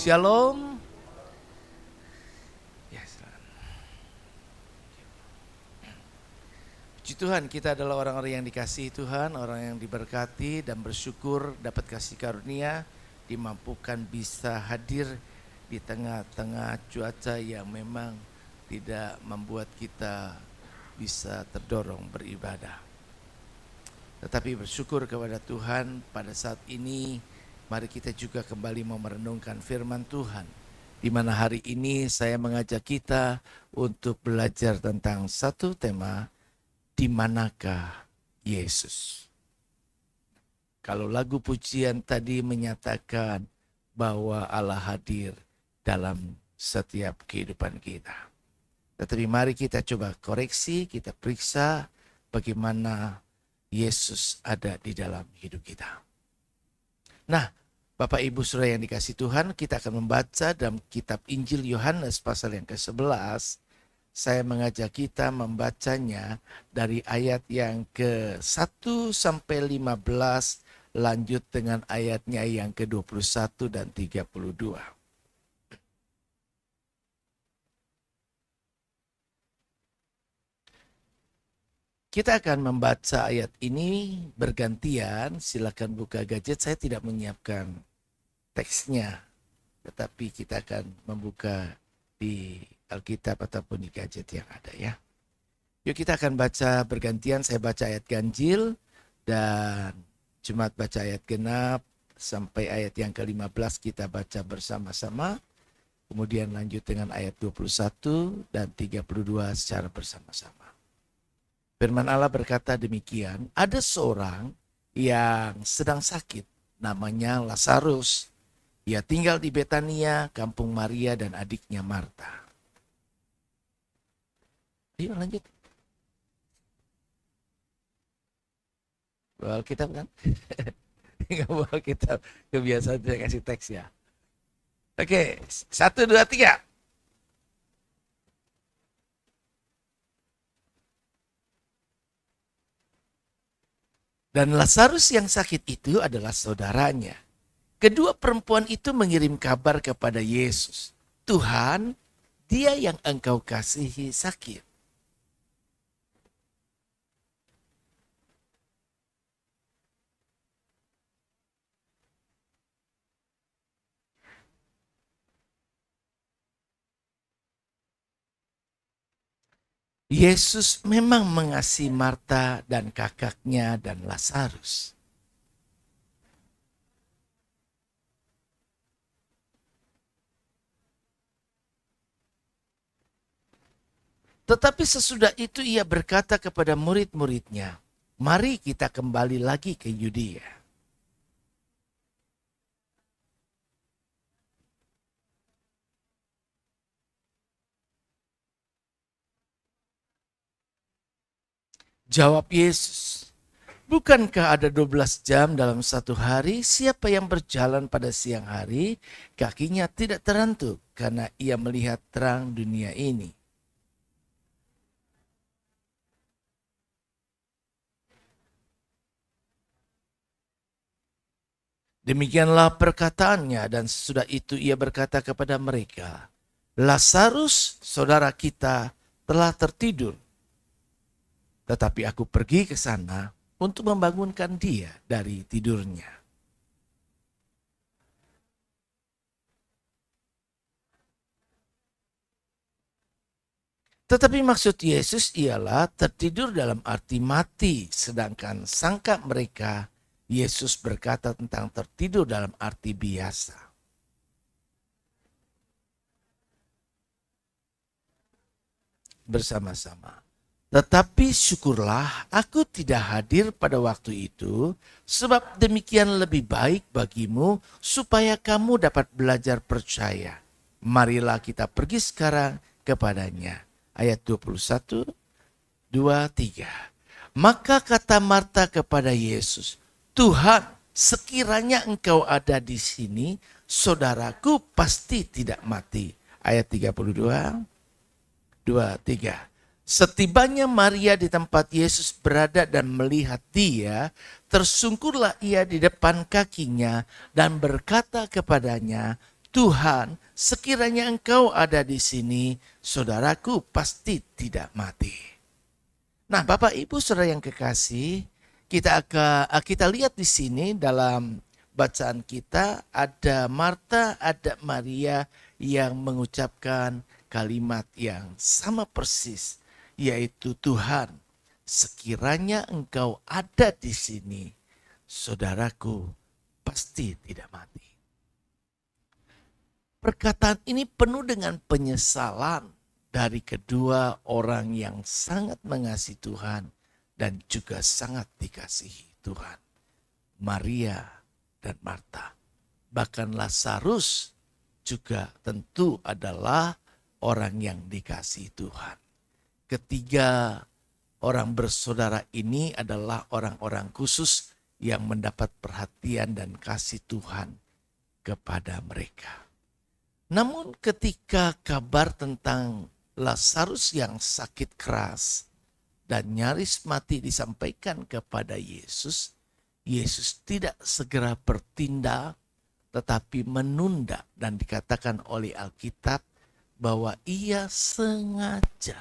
Shalom. Yes. Puji Tuhan, kita adalah orang-orang yang dikasihi Tuhan, orang yang diberkati dan bersyukur dapat kasih karunia, dimampukan bisa hadir di tengah-tengah cuaca yang memang tidak membuat kita bisa terdorong beribadah. Tetapi bersyukur kepada Tuhan pada saat ini, mari kita juga kembali mau merenungkan firman Tuhan. Di mana hari ini saya mengajak kita untuk belajar tentang satu tema, di manakah Yesus? Kalau lagu pujian tadi menyatakan bahwa Allah hadir dalam setiap kehidupan kita. Tetapi mari kita coba koreksi, kita periksa bagaimana Yesus ada di dalam hidup kita. Nah, Bapak Ibu Saudara yang dikasihi Tuhan, kita akan membaca dalam kitab Injil Yohanes pasal yang ke-11. Saya mengajak kita membacanya dari ayat yang ke-1 sampai 15, lanjut dengan ayatnya yang ke-21 dan 32. Kita akan membaca ayat ini bergantian, silakan buka gadget, saya tidak menyiapkan teksnya, tetapi kita akan membuka di Alkitab ataupun di gadget yang ada ya. Yuk kita akan baca bergantian, saya baca ayat ganjil dan Jumat baca ayat genap sampai ayat yang ke-15 kita baca bersama-sama. Kemudian lanjut dengan ayat 21 dan 32 secara bersama-sama. Firman Allah berkata demikian, ada seorang yang sedang sakit, namanya Lazarus. Ia tinggal di Betania, kampung Maria dan adiknya Marta. Ayo lanjut. Bawa Alkitab kan? Enggak bawa Alkitab, kebiasaan saya kasih teks ya. Oke, 1, 2, 3. Dan Lazarus yang sakit itu adalah saudaranya. Kedua perempuan itu mengirim kabar kepada Yesus. Tuhan, dia yang engkau kasihi sakit. Yesus memang mengasihi Marta dan kakaknya dan Lazarus. Tetapi sesudah itu ia berkata kepada murid-muridnya, mari kita kembali lagi ke Yudea. Jawab Yesus, bukankah ada 12 jam dalam satu hari? Siapa yang berjalan pada siang hari, kakinya tidak terantuk karena ia melihat terang dunia ini. Demikianlah perkataannya dan sesudah itu ia berkata kepada mereka, Lazarus saudara kita telah tertidur. Tetapi aku pergi ke sana untuk membangunkan dia dari tidurnya. Tetapi maksud Yesus ialah tertidur dalam arti mati, sedangkan sangka mereka Yesus berkata tentang tertidur dalam arti biasa. Bersama-sama. Tetapi syukurlah aku tidak hadir pada waktu itu, sebab demikian lebih baik bagimu supaya kamu dapat belajar percaya. Marilah kita pergi sekarang kepadanya. Ayat 21, 2, 3. Maka kata Marta kepada Yesus, Tuhan, sekiranya engkau ada di sini, saudaraku pasti tidak mati. Ayat 32, 2, 3. Setibanya Maria di tempat Yesus berada dan melihat dia, tersungkurlah ia di depan kakinya dan berkata kepadanya, Tuhan, sekiranya Engkau ada di sini, saudaraku pasti tidak mati. Nah, Bapak Ibu Saudara yang kekasih, kita lihat di sini dalam bacaan kita ada Marta, ada Maria yang mengucapkan kalimat yang sama persis, yaitu Tuhan, sekiranya Engkau ada di sini, saudaraku pasti tidak mati. Perkataan ini penuh dengan penyesalan dari kedua orang yang sangat mengasihi Tuhan dan juga sangat dikasihi Tuhan, Maria dan Marta. Bahkan Lazarus juga tentu adalah orang yang dikasihi Tuhan. Ketiga orang bersaudara ini adalah orang-orang khusus yang mendapat perhatian dan kasih Tuhan kepada mereka. Namun ketika kabar tentang Lazarus yang sakit keras dan nyaris mati disampaikan kepada Yesus, Yesus tidak segera bertindak tetapi menunda, dan dikatakan oleh Alkitab bahwa ia sengaja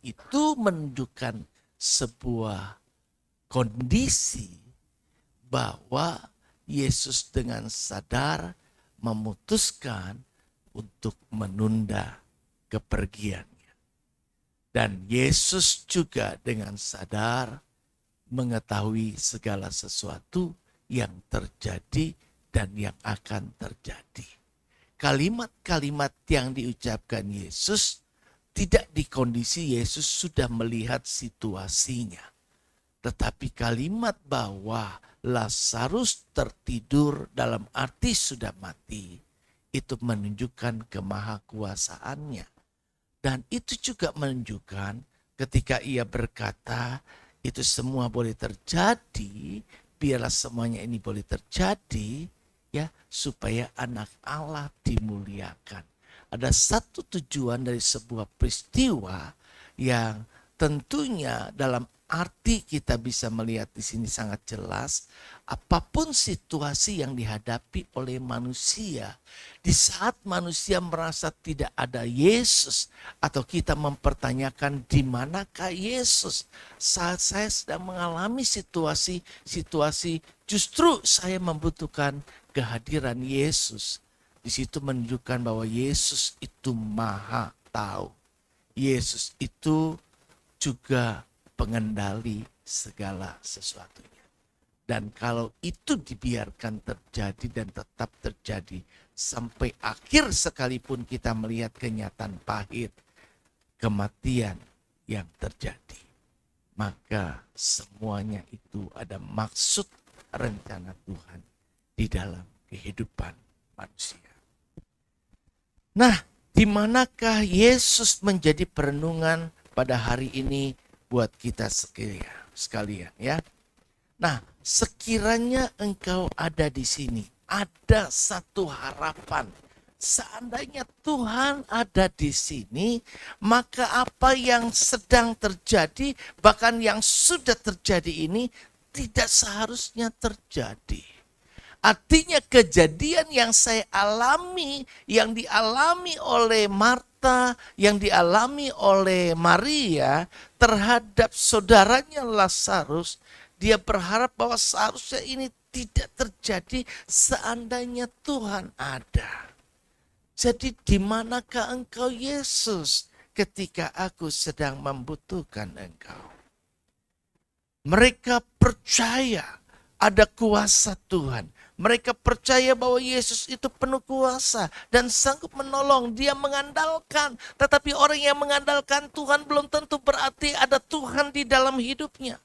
itu menunjukkan sebuah kondisi bahwa Yesus dengan sadar memutuskan untuk menunda kepergiannya. Dan Yesus juga dengan sadar mengetahui segala sesuatu yang terjadi dan yang akan terjadi. Kalimat-kalimat yang diucapkan Yesus tidak di kondisi Yesus sudah melihat situasinya. Tetapi kalimat bahwa Lazarus tertidur dalam arti sudah mati, itu menunjukkan kemahakuasaannya. Dan itu juga menunjukkan ketika ia berkata, itu semua boleh terjadi, biarlah semuanya ini boleh terjadi, ya, supaya anak Allah dimuliakan. Ada satu tujuan dari sebuah peristiwa yang tentunya dalam arti kita bisa melihat di sini sangat jelas, apapun situasi yang dihadapi oleh manusia, di saat manusia merasa tidak ada Yesus atau kita mempertanyakan di manakah Yesus, saat saya sedang mengalami situasi justru saya membutuhkan kehadiran Yesus. Di situ menunjukkan bahwa Yesus itu Maha Tahu. Yesus itu juga pengendali segala sesuatunya. Dan kalau itu dibiarkan terjadi dan tetap terjadi sampai akhir sekalipun kita melihat kenyataan pahit, kematian yang terjadi, maka semuanya itu ada maksud rencana Tuhan di dalam kehidupan manusia. Nah, di manakah Yesus menjadi perenungan pada hari ini buat kita sekalian ya. Nah, sekiranya engkau ada di sini, ada satu harapan. Seandainya Tuhan ada di sini, maka apa yang sedang terjadi, bahkan yang sudah terjadi ini tidak seharusnya terjadi. Artinya kejadian yang saya alami, yang dialami oleh Marta, yang dialami oleh Maria terhadap saudaranya Lazarus, dia berharap bahwa seharusnya ini tidak terjadi seandainya Tuhan ada. Jadi di manakah engkau Yesus ketika aku sedang membutuhkan engkau? Mereka percaya ada kuasa Tuhan. Mereka percaya bahwa Yesus itu penuh kuasa dan sanggup menolong. Dia mengandalkan. Tetapi orang yang mengandalkan Tuhan belum tentu berarti ada Tuhan di dalam hidupnya.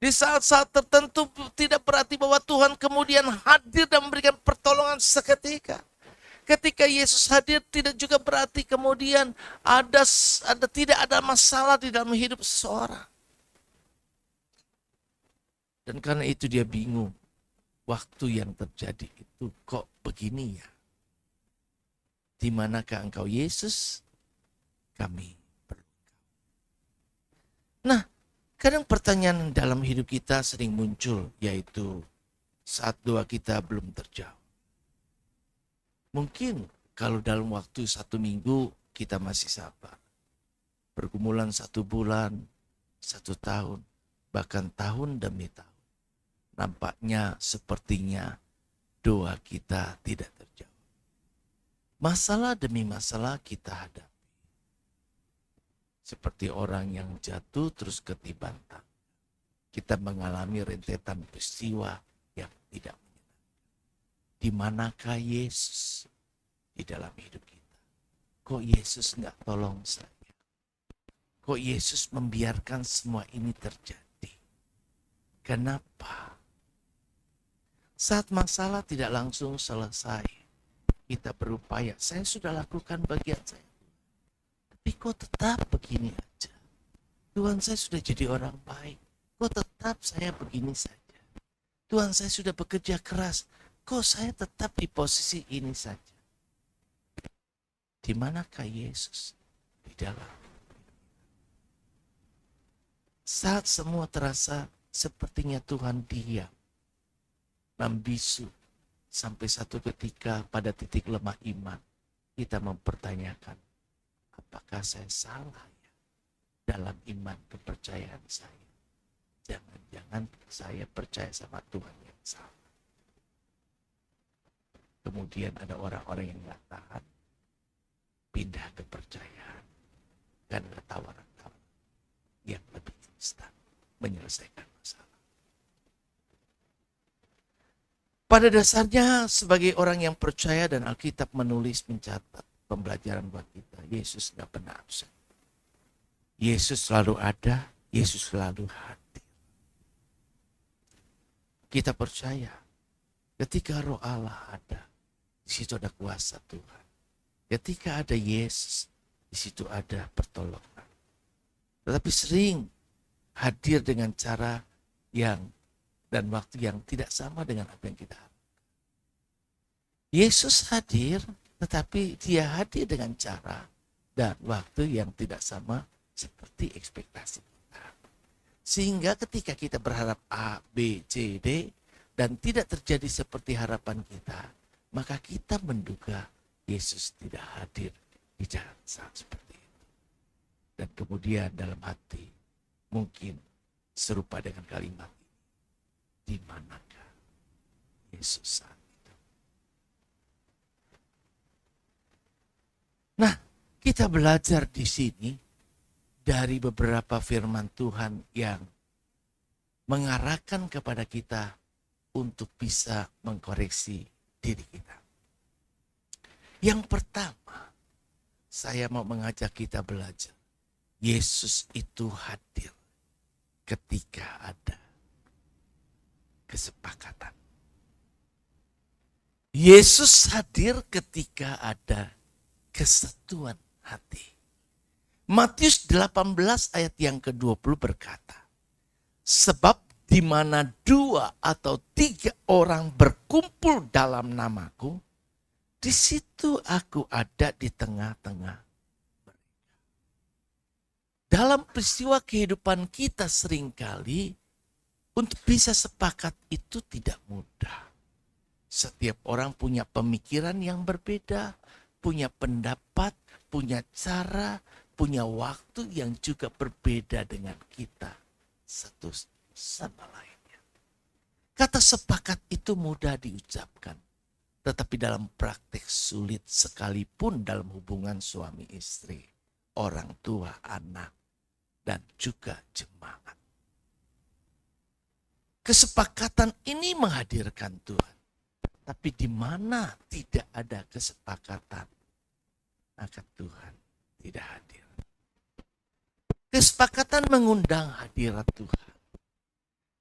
Di saat-saat tertentu tidak berarti bahwa Tuhan kemudian hadir dan memberikan pertolongan seketika. Ketika Yesus hadir tidak juga berarti kemudian tidak ada masalah di dalam hidup seseorang. Dan karena itu dia bingung. Waktu yang terjadi itu kok begini ya? Di manakah engkau Yesus? Kami perlu. Nah, kadang pertanyaan dalam hidup kita sering muncul, yaitu saat doa kita belum terjawab. Mungkin kalau dalam waktu 1 minggu kita masih sabar. Pergumulan 1 bulan, 1 tahun, bahkan tahun demi tahun. Nampaknya sepertinya doa kita tidak terjawab. Masalah demi masalah kita hadapi. Seperti orang yang jatuh terus ketiban tangga. Kita mengalami rentetan peristiwa yang tidak menyenangkan. Di manakah Yesus di dalam hidup kita? Kok Yesus nggak tolong saya? Kok Yesus membiarkan semua ini terjadi? Kenapa? Saat masalah tidak langsung selesai, kita berupaya, saya sudah lakukan bagian saya. Tapi kok tetap begini aja? Tuhan, saya sudah jadi orang baik. Kok tetap saya begini saja? Tuhan, saya sudah bekerja keras. Kok saya tetap di posisi ini saja? Di manakah Yesus di dalam? Saat semua terasa sepertinya Tuhan diam, membisu, sampai satu ketika pada titik lemah iman, kita mempertanyakan, apakah saya salah ya dalam iman kepercayaan saya? Jangan-jangan saya percaya sama Tuhan yang salah. Kemudian ada orang-orang yang gak tahan, pindah kepercayaan karena tawaran-tawaran yang lebih instan menyelesaikan masalah. Pada dasarnya sebagai orang yang percaya dan Alkitab menulis mencatat pembelajaran buat kita, Yesus gak pernah absen. Yesus selalu ada, Yesus selalu hadir. Kita percaya ketika Roh Allah ada, di situ ada kuasa Tuhan. Ketika ada Yesus, di situ ada pertolongan. Tetapi sering hadir dengan cara yang dan waktu yang tidak sama dengan apa yang kita harapkan. Yesus hadir, tetapi dia hadir dengan cara dan waktu yang tidak sama seperti ekspektasi kita. Sehingga ketika kita berharap A, B, C, D dan tidak terjadi seperti harapan kita, maka kita menduga Yesus tidak hadir di saat seperti itu. Dan kemudian dalam hati mungkin serupa dengan kalimat, di manakah Yesus saat itu? Nah, kita belajar di sini dari beberapa firman Tuhan yang mengarahkan kepada kita untuk bisa mengkoreksi diri kita. Yang pertama, saya mau mengajak kita belajar. Yesus itu hadir ketika ada kesepakatan. Yesus hadir ketika ada kesatuan hati. Matius 18 ayat yang ke-20 berkata, sebab di mana 2 atau 3 orang berkumpul dalam namaku, di situ aku ada di tengah-tengah mereka. Dalam peristiwa kehidupan kita seringkali, untuk bisa sepakat itu tidak mudah. Setiap orang punya pemikiran yang berbeda, punya pendapat, punya cara, punya waktu yang juga berbeda dengan kita satu sama lainnya. Kata sepakat itu mudah diucapkan, tetapi dalam praktek sulit sekalipun dalam hubungan suami istri, orang tua, anak, dan juga jemaat. Kesepakatan ini menghadirkan Tuhan. Tapi di mana tidak ada kesepakatan, maka Tuhan tidak hadir. Kesepakatan mengundang hadirat Tuhan.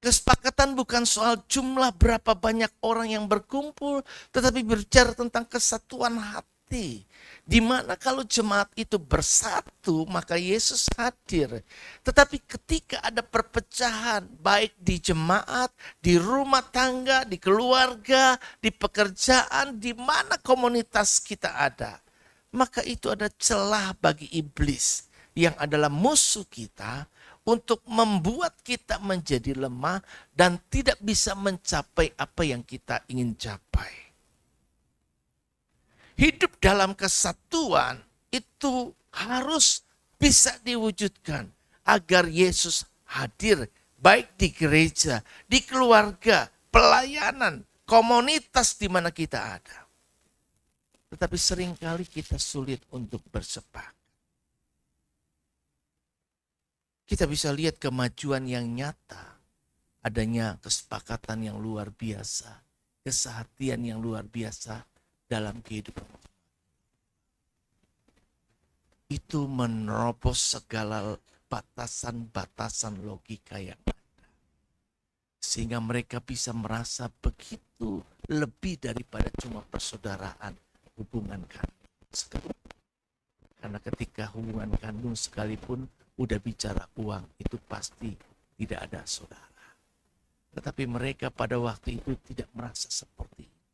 Kesepakatan bukan soal jumlah berapa banyak orang yang berkumpul, tetapi berbicara tentang kesatuan hati. Di mana kalau jemaat itu bersatu, maka Yesus hadir. Tetapi ketika ada perpecahan, baik di jemaat, di rumah tangga, di keluarga, di pekerjaan, di mana komunitas kita ada, maka itu ada celah bagi iblis yang adalah musuh kita untuk membuat kita menjadi lemah dan tidak bisa mencapai apa yang kita ingin capai. Hidup dalam kesatuan itu harus bisa diwujudkan agar Yesus hadir baik di gereja, di keluarga, pelayanan, komunitas di mana kita ada. Tetapi seringkali kita sulit untuk bersepakat. Kita bisa lihat kemajuan yang nyata, adanya kesepakatan yang luar biasa, kesehatian yang luar biasa dalam kehidupan. Itu menerobos segala batasan-batasan logika yang ada. Sehingga mereka bisa merasa begitu lebih daripada cuma persaudaraan, hubungan kandung. Karena ketika hubungan kandung sekalipun udah bicara uang, itu pasti tidak ada saudara. Tetapi mereka pada waktu itu tidak merasa seperti itu.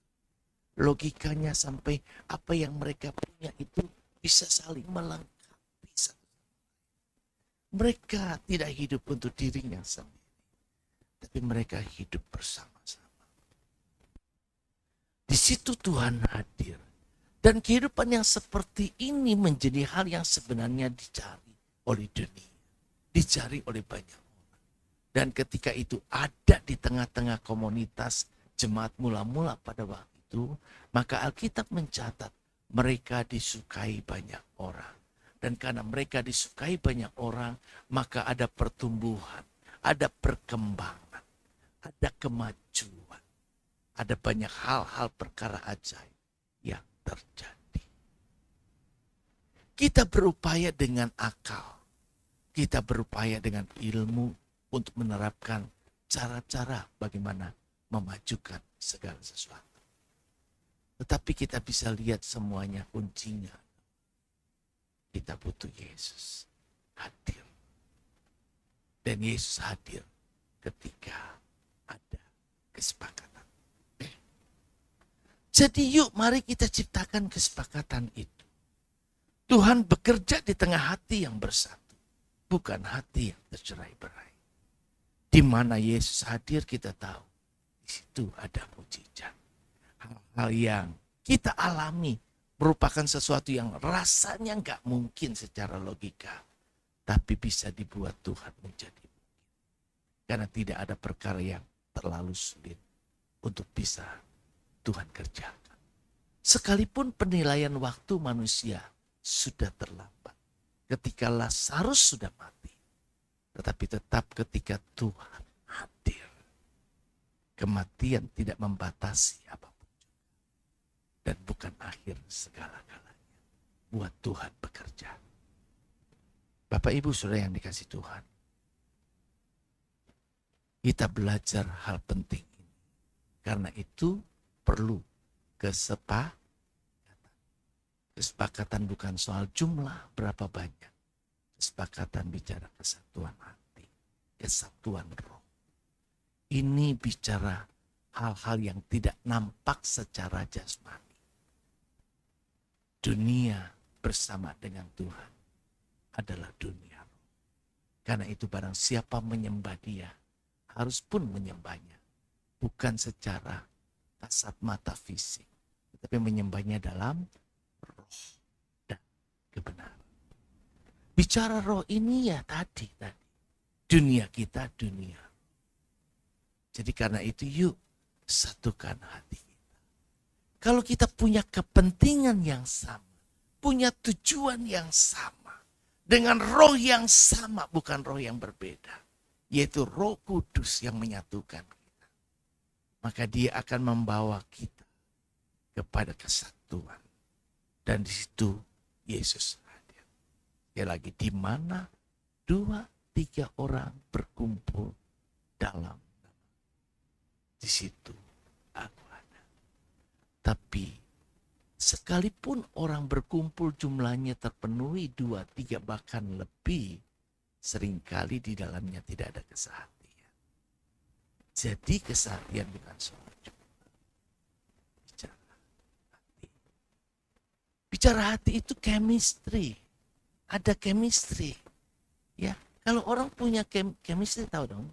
Logikanya sampai apa yang mereka punya itu bisa saling melengkapi. Mereka tidak hidup untuk dirinya sendiri, tapi mereka hidup bersama-sama. Di situ Tuhan hadir. Dan kehidupan yang seperti ini menjadi hal yang sebenarnya dicari oleh dunia. Dicari oleh banyak orang. Dan ketika itu ada di tengah-tengah komunitas jemaat mula-mula pada waktu itu, maka Alkitab mencatat mereka disukai banyak orang. Dan karena mereka disukai banyak orang, maka ada pertumbuhan, ada perkembangan, ada kemajuan. Ada banyak hal-hal perkara ajaib yang terjadi. Kita berupaya dengan akal. Kita berupaya dengan ilmu untuk menerapkan cara-cara bagaimana memajukan segala sesuatu. Tetapi kita bisa lihat semuanya kuncinya. Kita butuh Yesus hadir. Dan Yesus hadir ketika ada kesepakatan. Jadi yuk mari kita ciptakan kesepakatan itu. Tuhan bekerja di tengah hati yang bersatu. Bukan hati yang tercerai-berai. Di mana Yesus hadir kita tahu. Di situ ada mujizat. Hal-hal yang kita alami merupakan sesuatu yang rasanya nggak mungkin secara logika. Tapi bisa dibuat Tuhan menjadi mungkin. Karena tidak ada perkara yang terlalu sulit untuk bisa Tuhan kerjakan. Sekalipun penilaian waktu manusia sudah terlambat. Ketika Lazarus sudah mati. Tetapi tetap ketika Tuhan hadir. Kematian tidak membatasi apapun. Dan bukan akhir segala-galanya. Buat Tuhan bekerja. Bapak Ibu Saudara yang dikasih Tuhan. Kita belajar hal penting ini. Karena itu perlu kesepakatan. Kesepakatan bukan soal jumlah berapa banyak. Kesepakatan bicara kesatuan hati. Kesatuan roh. Ini bicara hal-hal yang tidak nampak secara jasmani. Dunia bersama dengan Tuhan adalah dunia. Karena itu barang siapa menyembah Dia, harus pun menyembahnya. Bukan secara kasat mata fisik, tetapi menyembahnya dalam roh dan kebenaran. Bicara roh ini ya tadi. Dunia kita dunia. Jadi karena itu yuk satukan hati. Kalau kita punya kepentingan yang sama, punya tujuan yang sama, dengan roh yang sama, bukan roh yang berbeda, yaitu Roh Kudus yang menyatukan kita, maka Dia akan membawa kita kepada kesatuan. Dan di situ Yesus hadir. Sekali lagi, di mana 2-3 orang berkumpul dalam nama, di situ aku ada. Tapi sekalipun orang berkumpul jumlahnya terpenuhi 2-3 bahkan lebih, seringkali di dalamnya tidak ada kesehatian. Jadi kesehatian bukan soal jumlah. Bicara hati. Bicara hati itu chemistry. Ada chemistry. Ya, Kalau orang punya chemistry, tahu dong.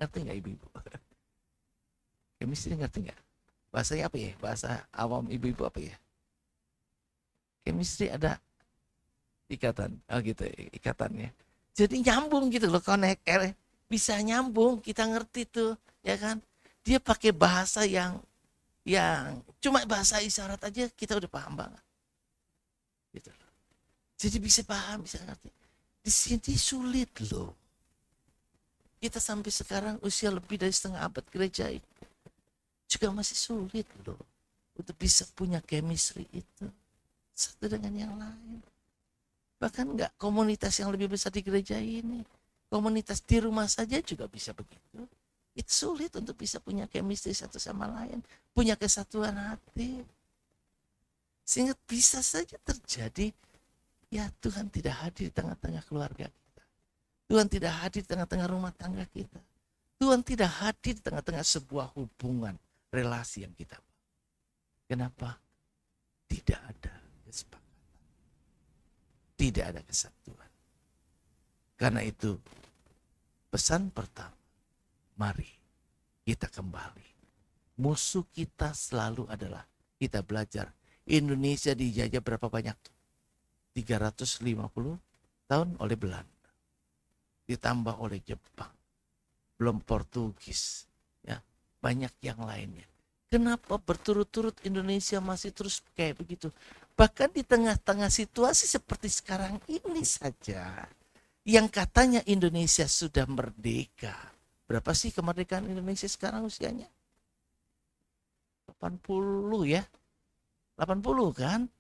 Ngerti nggak ibu-ibu? Chemistry ngerti nggak? Bahasanya apa ya? Bahasa awam ibu-ibu apa ya? Chemistry ada ikatan. Oh gitu, ikatannya. Jadi nyambung gitu loh, connect. Bisa nyambung, kita ngerti tuh, ya kan? Dia pakai bahasa yang cuma bahasa isyarat aja kita udah paham banget. Gitu. Jadi bisa paham, bisa ngerti. Di sini sulit loh. Kita sampai sekarang usia lebih dari setengah abad gereja itu juga masih sulit loh untuk bisa punya chemistry itu satu dengan yang lain. Bahkan nggak komunitas yang lebih besar di gereja ini, komunitas di rumah saja juga bisa begitu. Itu sulit untuk bisa punya chemistry satu sama lain, punya kesatuan hati. Sehingga bisa saja terjadi, ya Tuhan tidak hadir di tengah-tengah keluarga kita. Tuhan tidak hadir di tengah-tengah rumah tangga kita. Tuhan tidak hadir di tengah-tengah sebuah hubungan, relasi yang kita bangun. Kenapa? Tidak ada kesepakatan. Tidak ada kesatuan. Karena itu, pesan pertama, mari kita kembali. Musuh kita selalu adalah, kita belajar, Indonesia dijajah berapa banyak tuh? 350 tahun oleh Belanda, ditambah oleh Jepang, belum Portugis, ya banyak yang lainnya. Kenapa berturut-turut Indonesia masih terus kayak begitu? Bahkan di tengah-tengah situasi seperti sekarang ini saja, yang katanya Indonesia sudah merdeka. Berapa sih kemerdekaan Indonesia sekarang usianya? 80 ya, 80 kan?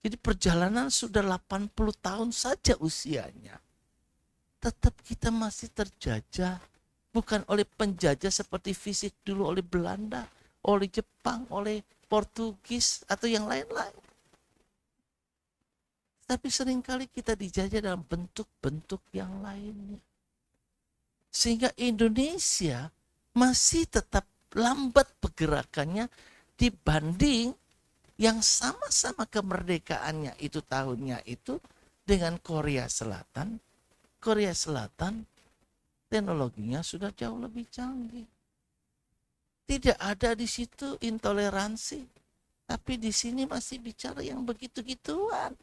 Jadi perjalanan sudah 80 tahun saja usianya. Tetap kita masih terjajah. Bukan oleh penjajah seperti fisik dulu oleh Belanda, oleh Jepang, oleh Portugis, atau yang lain-lain. Tapi seringkali kita dijajah dalam bentuk-bentuk yang lainnya. Sehingga Indonesia masih tetap lambat pergerakannya dibanding yang sama-sama kemerdekaannya itu tahunnya itu dengan Korea Selatan. Korea Selatan teknologinya sudah jauh lebih canggih. Tidak ada di situ intoleransi, tapi di sini masih bicara yang begitu-gituan.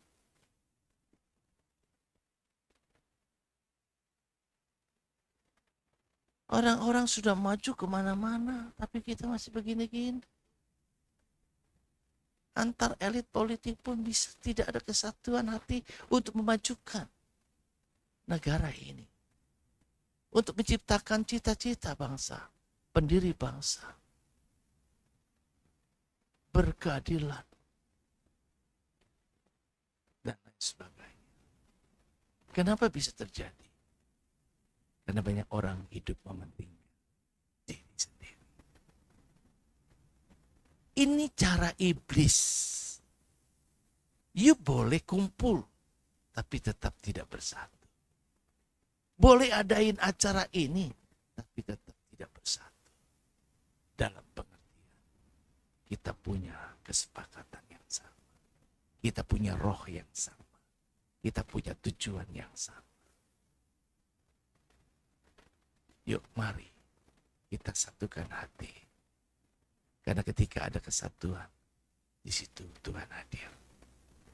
Orang-orang sudah maju kemana-mana, tapi kita masih begini-gini. Antar elit politik pun bisa tidak ada kesatuan hati untuk memajukan negara ini. Untuk menciptakan cita-cita bangsa, pendiri bangsa. Berkeadilan. Dan lain sebagainya. Kenapa bisa terjadi? Karena banyak orang hidup mementingkan diri sendiri. Ini cara iblis. You boleh kumpul, tapi tetap tidak bersatu. Boleh adain acara ini, tapi tetap tidak bersatu. Dalam pengertian, kita punya kesepakatan yang sama. Kita punya roh yang sama. Kita punya tujuan yang sama. Yuk mari kita satukan hati. Karena ketika ada kesatuan, di situ Tuhan hadir.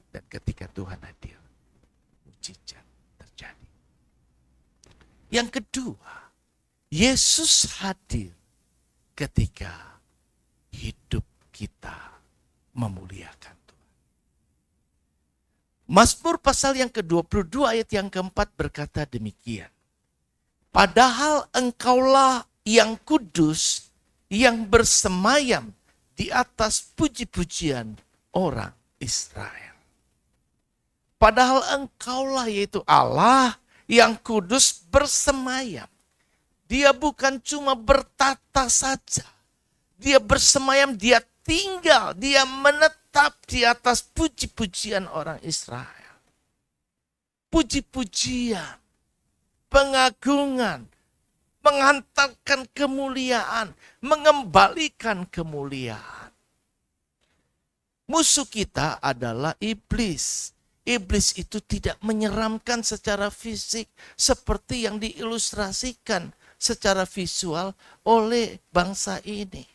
Dan ketika Tuhan hadir, mujizat terjadi. Yang kedua, Yesus hadir ketika hidup kita memuliakan Tuhan. Mazmur pasal yang ke-22 ayat yang keempat berkata demikian. Padahal engkaulah yang kudus, yang bersemayam di atas puji-pujian orang Israel. Padahal engkaulah yaitu Allah yang kudus bersemayam. Dia bukan cuma bertata saja. Dia bersemayam, dia tinggal, dia menetap di atas puji-pujian orang Israel. Puji-pujian, pengagungan, menghantarkan kemuliaan, mengembalikan kemuliaan. Musuh kita adalah iblis. Iblis itu tidak menyeramkan secara fisik seperti yang diilustrasikan secara visual oleh bangsa ini.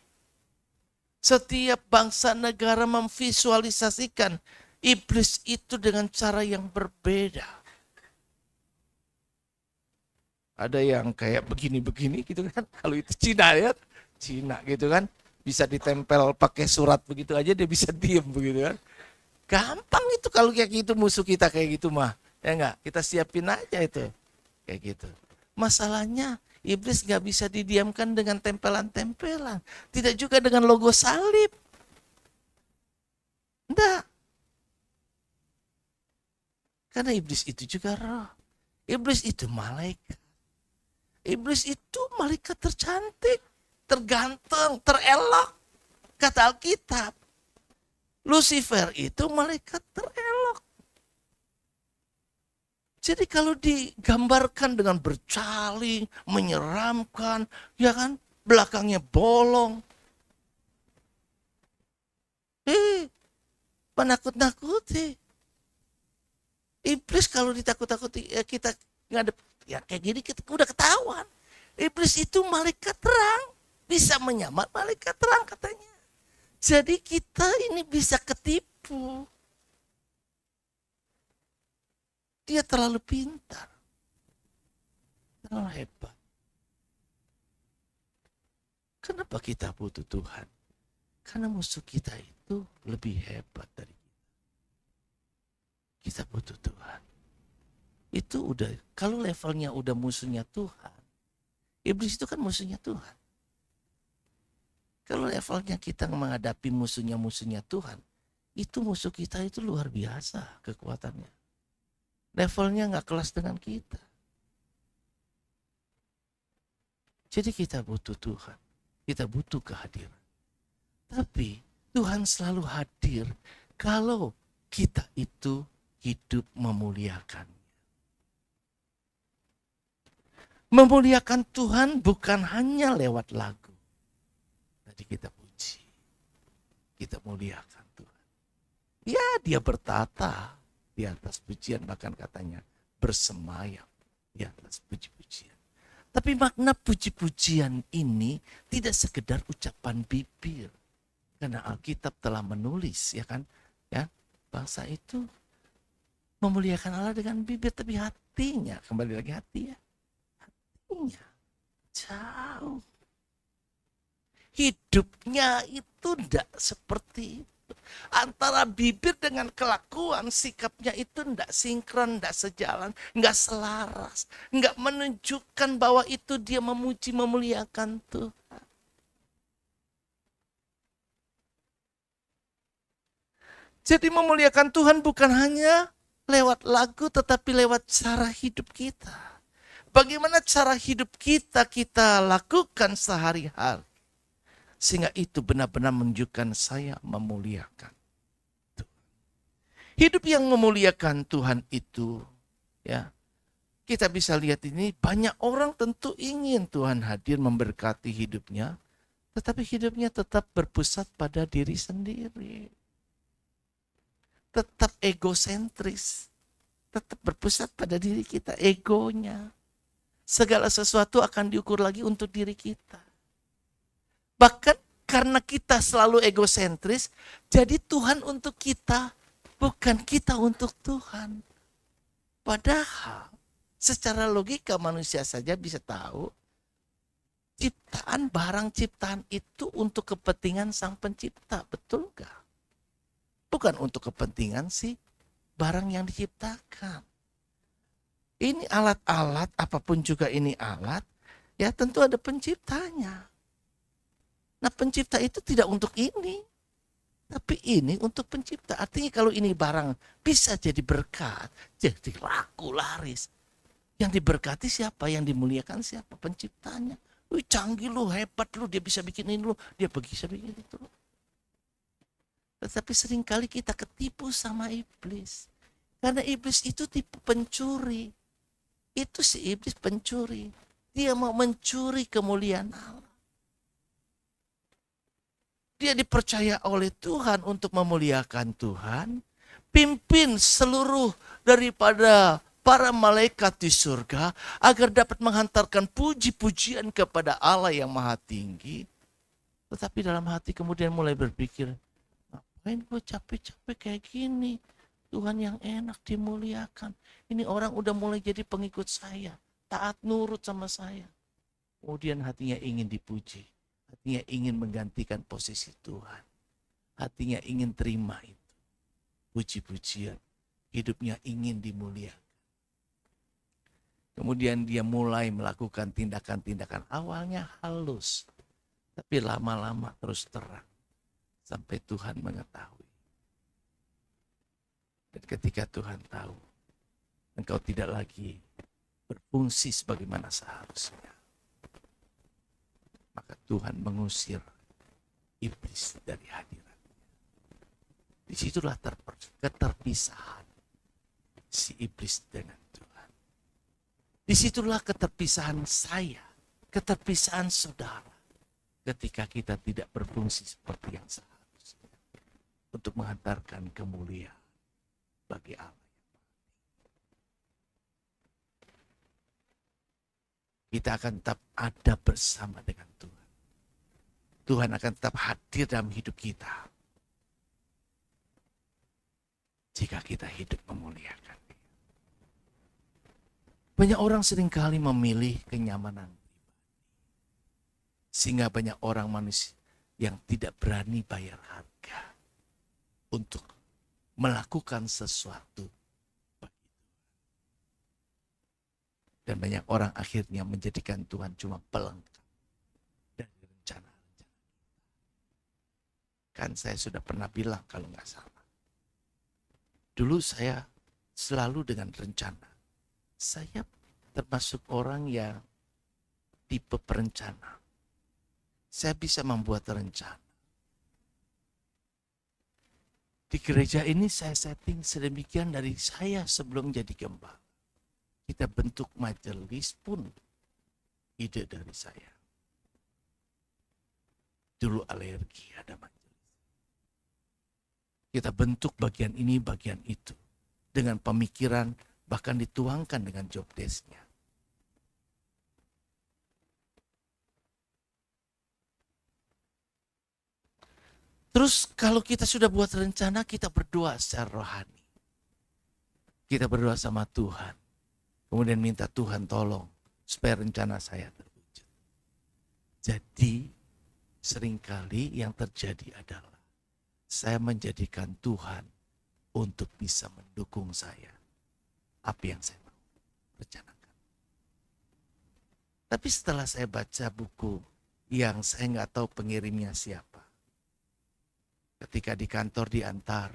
Setiap bangsa negara memvisualisasikan iblis itu dengan cara yang berbeda. Ada yang kayak begini-begini gitu kan. Kalau itu Cina ya, Cina gitu kan. Bisa ditempel pakai surat begitu aja dia bisa diem begitu kan. Gampang itu kalau kayak gitu musuh kita kayak gitu mah. Ya enggak, kita siapin aja itu. Kayak gitu. Masalahnya iblis gak bisa didiamkan dengan tempelan-tempelan. Tidak juga dengan logo salib. Enggak. Karena iblis itu juga roh. Iblis itu malaikat. Iblis itu malaikat tercantik, terganteng, terelok. Kata Alkitab. Lucifer itu malaikat terelok. Jadi kalau digambarkan dengan bercaling, menyeramkan, ya kan, belakangnya bolong. Penakut-nakuti. Iblis kalau ditakut-takuti ya kita ngadep ya kayak gini kita udah ketahuan. Iblis itu malaikat terang, bisa menyamar malaikat terang katanya. Jadi kita ini bisa ketipu. Dia terlalu pintar. Terlalu hebat. Kenapa kita butuh Tuhan? Karena musuh kita itu lebih hebat dari kita. Kita butuh Tuhan. Itu udah, kalau levelnya udah musuhnya Tuhan. Iblis itu kan musuhnya Tuhan. Kalau levelnya kita menghadapi musuhnya Tuhan, itu musuh kita itu luar biasa kekuatannya. Levelnya gak kelas dengan kita. Jadi kita butuh Tuhan. Kita butuh kehadiran. Tapi Tuhan selalu hadir kalau kita itu hidup memuliakan. Memuliakan Tuhan bukan hanya lewat lagu. Tadi kita puji, kita muliakan Tuhan. Ya dia bertata di atas pujian, bahkan katanya bersemayam di atas puji-pujian. Tapi makna puji-pujian ini tidak sekedar ucapan bibir. Karena Alkitab telah menulis ya kan, ya bangsa itu memuliakan Allah dengan bibir, tapi hatinya, kembali lagi hati ya, hatinya jauh. Hidupnya itu tidak seperti itu. Antara bibir dengan kelakuan, sikapnya itu tidak sinkron, tidak sejalan, tidak selaras. Tidak menunjukkan bahwa itu dia memuji, memuliakan Tuhan. Jadi memuliakan Tuhan bukan hanya lewat lagu, tetapi lewat cara hidup kita. Bagaimana cara hidup kita lakukan sehari-hari. Sehingga itu benar-benar menunjukkan saya memuliakan Tuhan. Hidup yang memuliakan Tuhan itu, ya, kita bisa lihat ini banyak orang tentu ingin Tuhan hadir memberkati hidupnya, tetapi hidupnya tetap berpusat pada diri sendiri. Tetap egosentris, tetap berpusat pada diri kita, egonya. Segala sesuatu akan diukur lagi untuk diri kita. Bahkan karena kita selalu egosentris, jadi Tuhan untuk kita, bukan kita untuk Tuhan. Padahal secara logika manusia saja bisa tahu, ciptaan, barang ciptaan itu untuk kepentingan sang pencipta, betul gak? Bukan untuk kepentingan si barang yang diciptakan. Ini alat-alat, apapun juga ini alat, ya tentu ada penciptanya. Nah pencipta itu tidak untuk ini, tapi ini untuk pencipta. Artinya kalau ini barang bisa jadi berkat, jadi laku, laris. Yang diberkati siapa? Yang dimuliakan siapa? Penciptanya. Wih canggih lu, hebat lu, dia bisa bikin ini lu, dia bisa bikin itu. Tetapi seringkali kita ketipu sama iblis. Karena iblis itu tipe pencuri. Itu si iblis pencuri. Dia mau mencuri kemuliaan Allah. Dia dipercaya oleh Tuhan untuk memuliakan Tuhan. Pimpin seluruh daripada para malaikat di surga agar dapat menghantarkan puji-pujian kepada Allah yang maha tinggi. Tetapi dalam hati kemudian mulai berpikir, ngapain gue capek-capek kayak gini? Tuhan yang enak dimuliakan. Ini orang udah mulai jadi pengikut saya. Taat nurut sama saya. Kemudian hatinya ingin dipuji. Hatinya ingin menggantikan posisi Tuhan. Hatinya ingin terima itu. Puji-pujian. Hidupnya ingin dimuliakan. Kemudian dia mulai melakukan tindakan-tindakan awalnya halus. Tapi lama-lama terus terang. Sampai Tuhan mengetahui. Dan ketika Tuhan tahu, engkau tidak lagi berfungsi sebagaimana seharusnya. Maka Tuhan mengusir iblis dari hadirat. Disitulah keterpisahan si iblis dengan Tuhan. Disitulah keterpisahan saya, keterpisahan saudara. Ketika kita tidak berfungsi seperti yang seharusnya. Untuk menghantarkan kemuliaan bagi Allah. Kita akan tetap ada bersama dengan Tuhan. Tuhan akan tetap hadir dalam hidup kita. Jika kita hidup memuliakan Dia. Banyak orang seringkali memilih kenyamanan pribadi. Sehingga banyak orang manusia yang tidak berani bayar harga untuk melakukan sesuatu. Dan banyak orang akhirnya menjadikan Tuhan cuma pelengkap dari rencana-rencana. Kan saya sudah pernah bilang kalau nggak salah. Dulu saya selalu dengan rencana. Saya termasuk orang yang tipe perencana. Saya bisa membuat rencana. Di gereja ini saya setting sedemikian dari saya sebelum jadi gembala. Kita bentuk majelis pun ide dari saya. Dulu alergi ada majelis. Kita bentuk bagian ini, bagian itu. Dengan pemikiran bahkan dituangkan dengan job desk-nya. Terus kalau kita sudah buat rencana, kita berdoa secara rohani. Kita berdoa sama Tuhan. Kemudian minta Tuhan tolong supaya rencana saya terwujud. Jadi seringkali yang terjadi adalah saya menjadikan Tuhan untuk bisa mendukung saya. Apa yang saya mau rencanakan. Tapi setelah saya baca buku yang saya nggak tahu pengirimnya siapa. Ketika di kantor diantar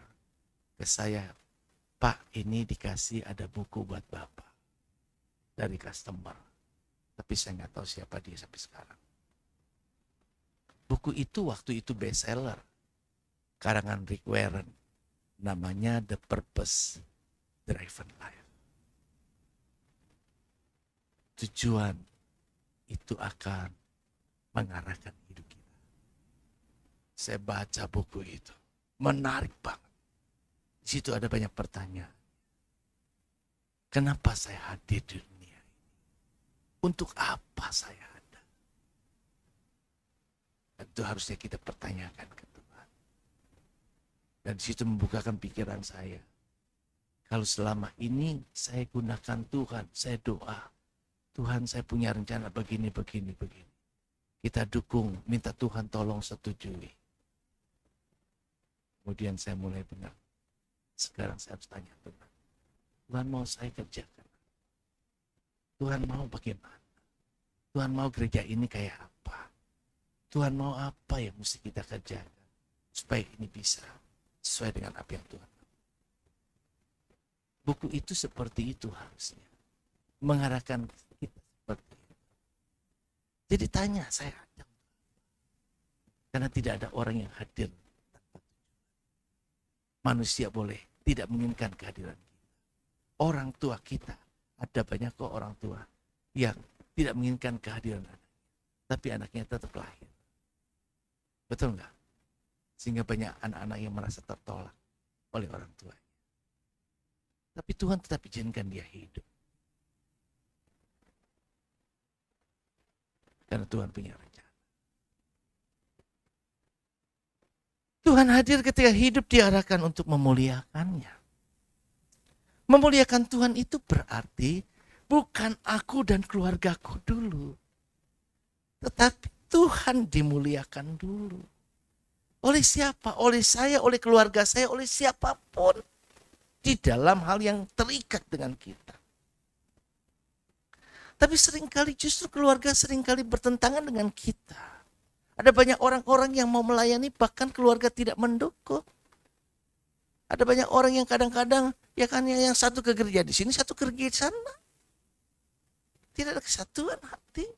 ke saya, Pak ini dikasih ada buku buat Bapak. Dari customer. Tapi saya nggak tahu siapa dia sampai sekarang. Buku itu waktu itu bestseller. Karangan Rick Warren. Namanya The Purpose Driven Life. Tujuan itu akan mengarahkan hidup kita. Saya baca buku itu. Menarik banget. Di situ ada banyak pertanyaan. Kenapa saya hadir di dunia? Untuk apa saya ada? Itu harusnya kita pertanyakan ke Tuhan. Dan di situ membukakan pikiran saya. Kalau selama ini saya gunakan Tuhan, saya doa. Tuhan saya punya rencana begini. Kita dukung, minta Tuhan tolong setujui. Kemudian saya mulai benar. Sekarang saya harus tanya Tuhan. Tuhan mau saya kerjakan. Tuhan mau bagaimana? Tuhan mau gereja ini kayak apa? Tuhan mau apa yang mesti kita kerjakan? Supaya ini bisa sesuai dengan apa yang Tuhan mau. Buku itu seperti itu harusnya. Mengarahkan kita seperti itu. Jadi tanya saya. Karena tidak ada orang yang hadir tanpa tujuan. Manusia boleh tidak menginginkan kehadiran kita. Orang tua kita. Ada banyak kok orang tua yang tidak menginginkan kehadiran anaknya. Tapi anaknya tetap lahir. Betul enggak? Sehingga banyak anak-anak yang merasa tertolak oleh orang tuanya. Tapi Tuhan tetap izinkan dia hidup. Karena Tuhan punya rencana. Tuhan hadir ketika hidup diarahkan untuk memuliakannya. Memuliakan Tuhan itu berarti bukan aku dan keluargaku dulu. Tetapi Tuhan dimuliakan dulu. Oleh siapa? Oleh saya, oleh keluarga saya, oleh siapapun. Di dalam hal yang terikat dengan kita. Tapi seringkali justru keluarga seringkali bertentangan dengan kita. Ada banyak orang-orang yang mau melayani bahkan keluarga tidak mendukung. Ada banyak orang yang kadang-kadang ya kan yang satu ke gereja di sini, satu ke gereja di sana. Tidak ada kesatuan hati.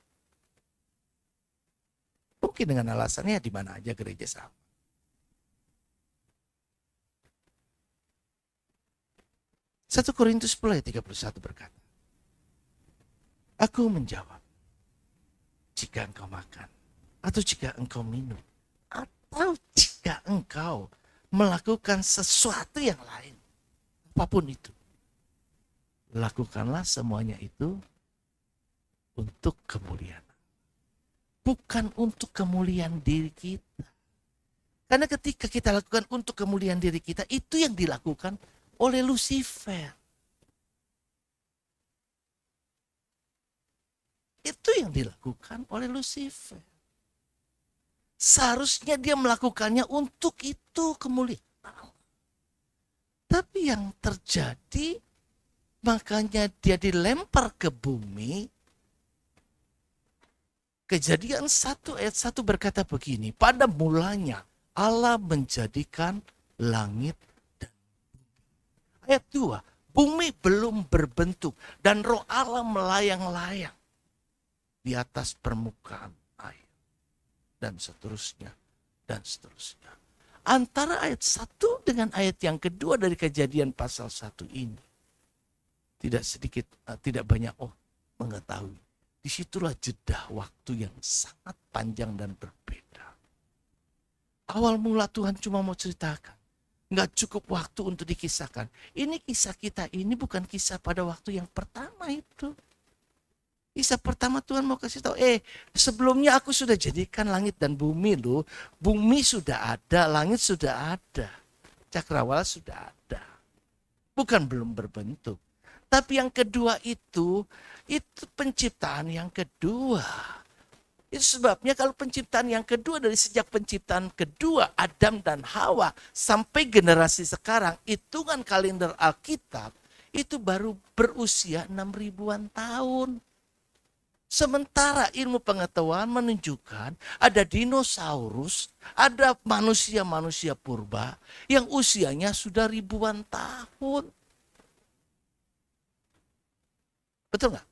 Mungkin dengan alasannya di mana aja gereja sama. Satu Korintus 10 ayat 31 berkata, aku menjawab, jika engkau makan, atau jika engkau minum, atau jika engkau melakukan sesuatu yang lain, apapun itu, lakukanlah semuanya itu untuk kemuliaan. Bukan untuk kemuliaan diri kita. Karena ketika kita lakukan untuk kemuliaan diri kita, itu yang dilakukan oleh Lucifer. Itu yang dilakukan oleh Lucifer. Seharusnya dia melakukannya untuk itu kemuliaan. Tapi yang terjadi, makanya dia dilempar ke bumi. Kejadian 1 ayat 1 berkata begini, pada mulanya Allah menjadikan langit dan bumi. Ayat 2, bumi belum berbentuk dan roh Allah melayang-layang di atas permukaan air. Dan seterusnya, dan seterusnya. Antara ayat 1 dengan ayat yang kedua dari Kejadian pasal 1 ini, tidak banyak mengetahui. Disitulah jeda waktu yang sangat panjang dan berbeda. Awal mula Tuhan cuma mau ceritakan. Nggak cukup waktu untuk dikisahkan. Ini kisah kita ini bukan kisah pada waktu yang pertama itu. Kisah pertama Tuhan mau kasih tahu, sebelumnya aku sudah jadikan langit dan bumi loh. Bumi sudah ada, langit sudah ada. Cakrawala sudah ada. Bukan belum berbentuk. Tapi yang kedua itu penciptaan yang kedua. Itu sebabnya kalau penciptaan yang kedua dari sejak penciptaan kedua Adam dan Hawa sampai generasi sekarang, hitungan kalender Alkitab itu baru berusia 6.000-an tahun. Sementara ilmu pengetahuan menunjukkan ada dinosaurus, ada manusia-manusia purba yang usianya sudah ribuan tahun. Betul nggak?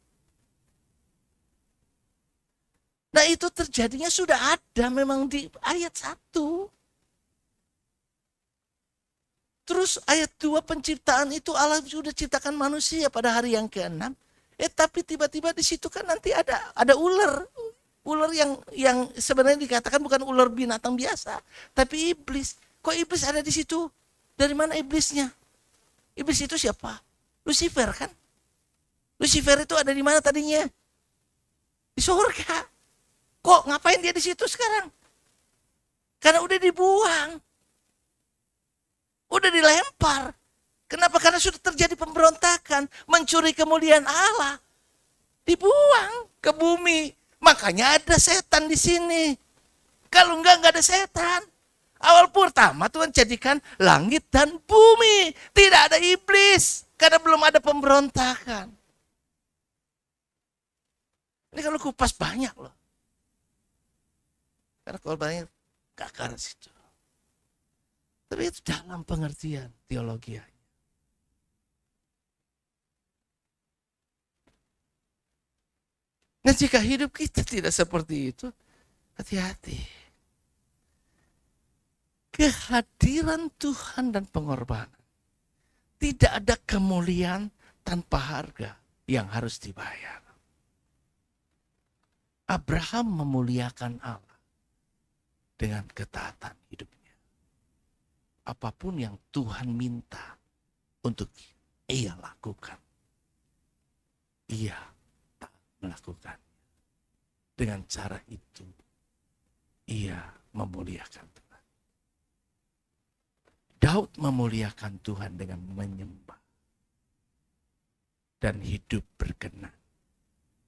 Nah itu terjadinya sudah ada memang di ayat 1. Terus ayat 2 penciptaan itu Allah sudah ciptakan manusia pada hari yang ke-6. Tapi tiba-tiba di situ kan nanti ada ular. Ular yang sebenarnya dikatakan bukan ular binatang biasa. Tapi iblis. Kok iblis ada di situ? Dari mana iblisnya? Iblis itu siapa? Lucifer kan? Lucifer itu ada di mana tadinya? Di surga. Kok ngapain dia di situ sekarang? Karena udah dibuang. Udah dilempar. Kenapa? Karena sudah terjadi pemberontakan. Mencuri kemuliaan Allah. Dibuang ke bumi. Makanya ada setan di sini. Kalau enggak ada setan. Awal pertama Tuhan jadikan langit dan bumi. Tidak ada iblis. Karena belum ada pemberontakan. Ini kalau kupas banyak loh. Karena kalau banyak gak ke arah situ. Tapi itu dalam pengertian teologi. Nah jika hidup kita tidak seperti itu, hati-hati. Kehadiran Tuhan dan pengorbanan. Tidak ada kemuliaan tanpa harga yang harus dibayar. Abraham memuliakan Allah dengan ketaatan hidupnya. Apapun yang Tuhan minta untuk ia lakukan. Ia tak melakukan. Dengan cara itu, ia memuliakan Tuhan. Daud memuliakan Tuhan dengan menyembah dan hidup berkenan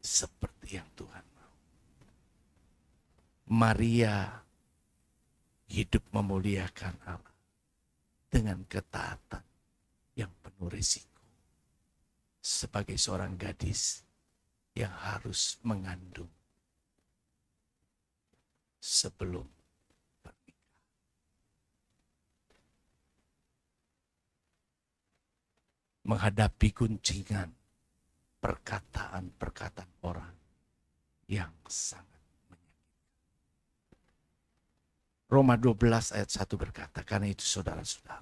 seperti yang Tuhan mau. Maria hidup memuliakan Allah dengan ketaatan yang penuh risiko sebagai seorang gadis yang harus mengandung sebelum bernikah. Menghadapi guncingan perkataan-perkataan orang yang sangat Roma 12 ayat 1 berkata, karena itu saudara-saudara,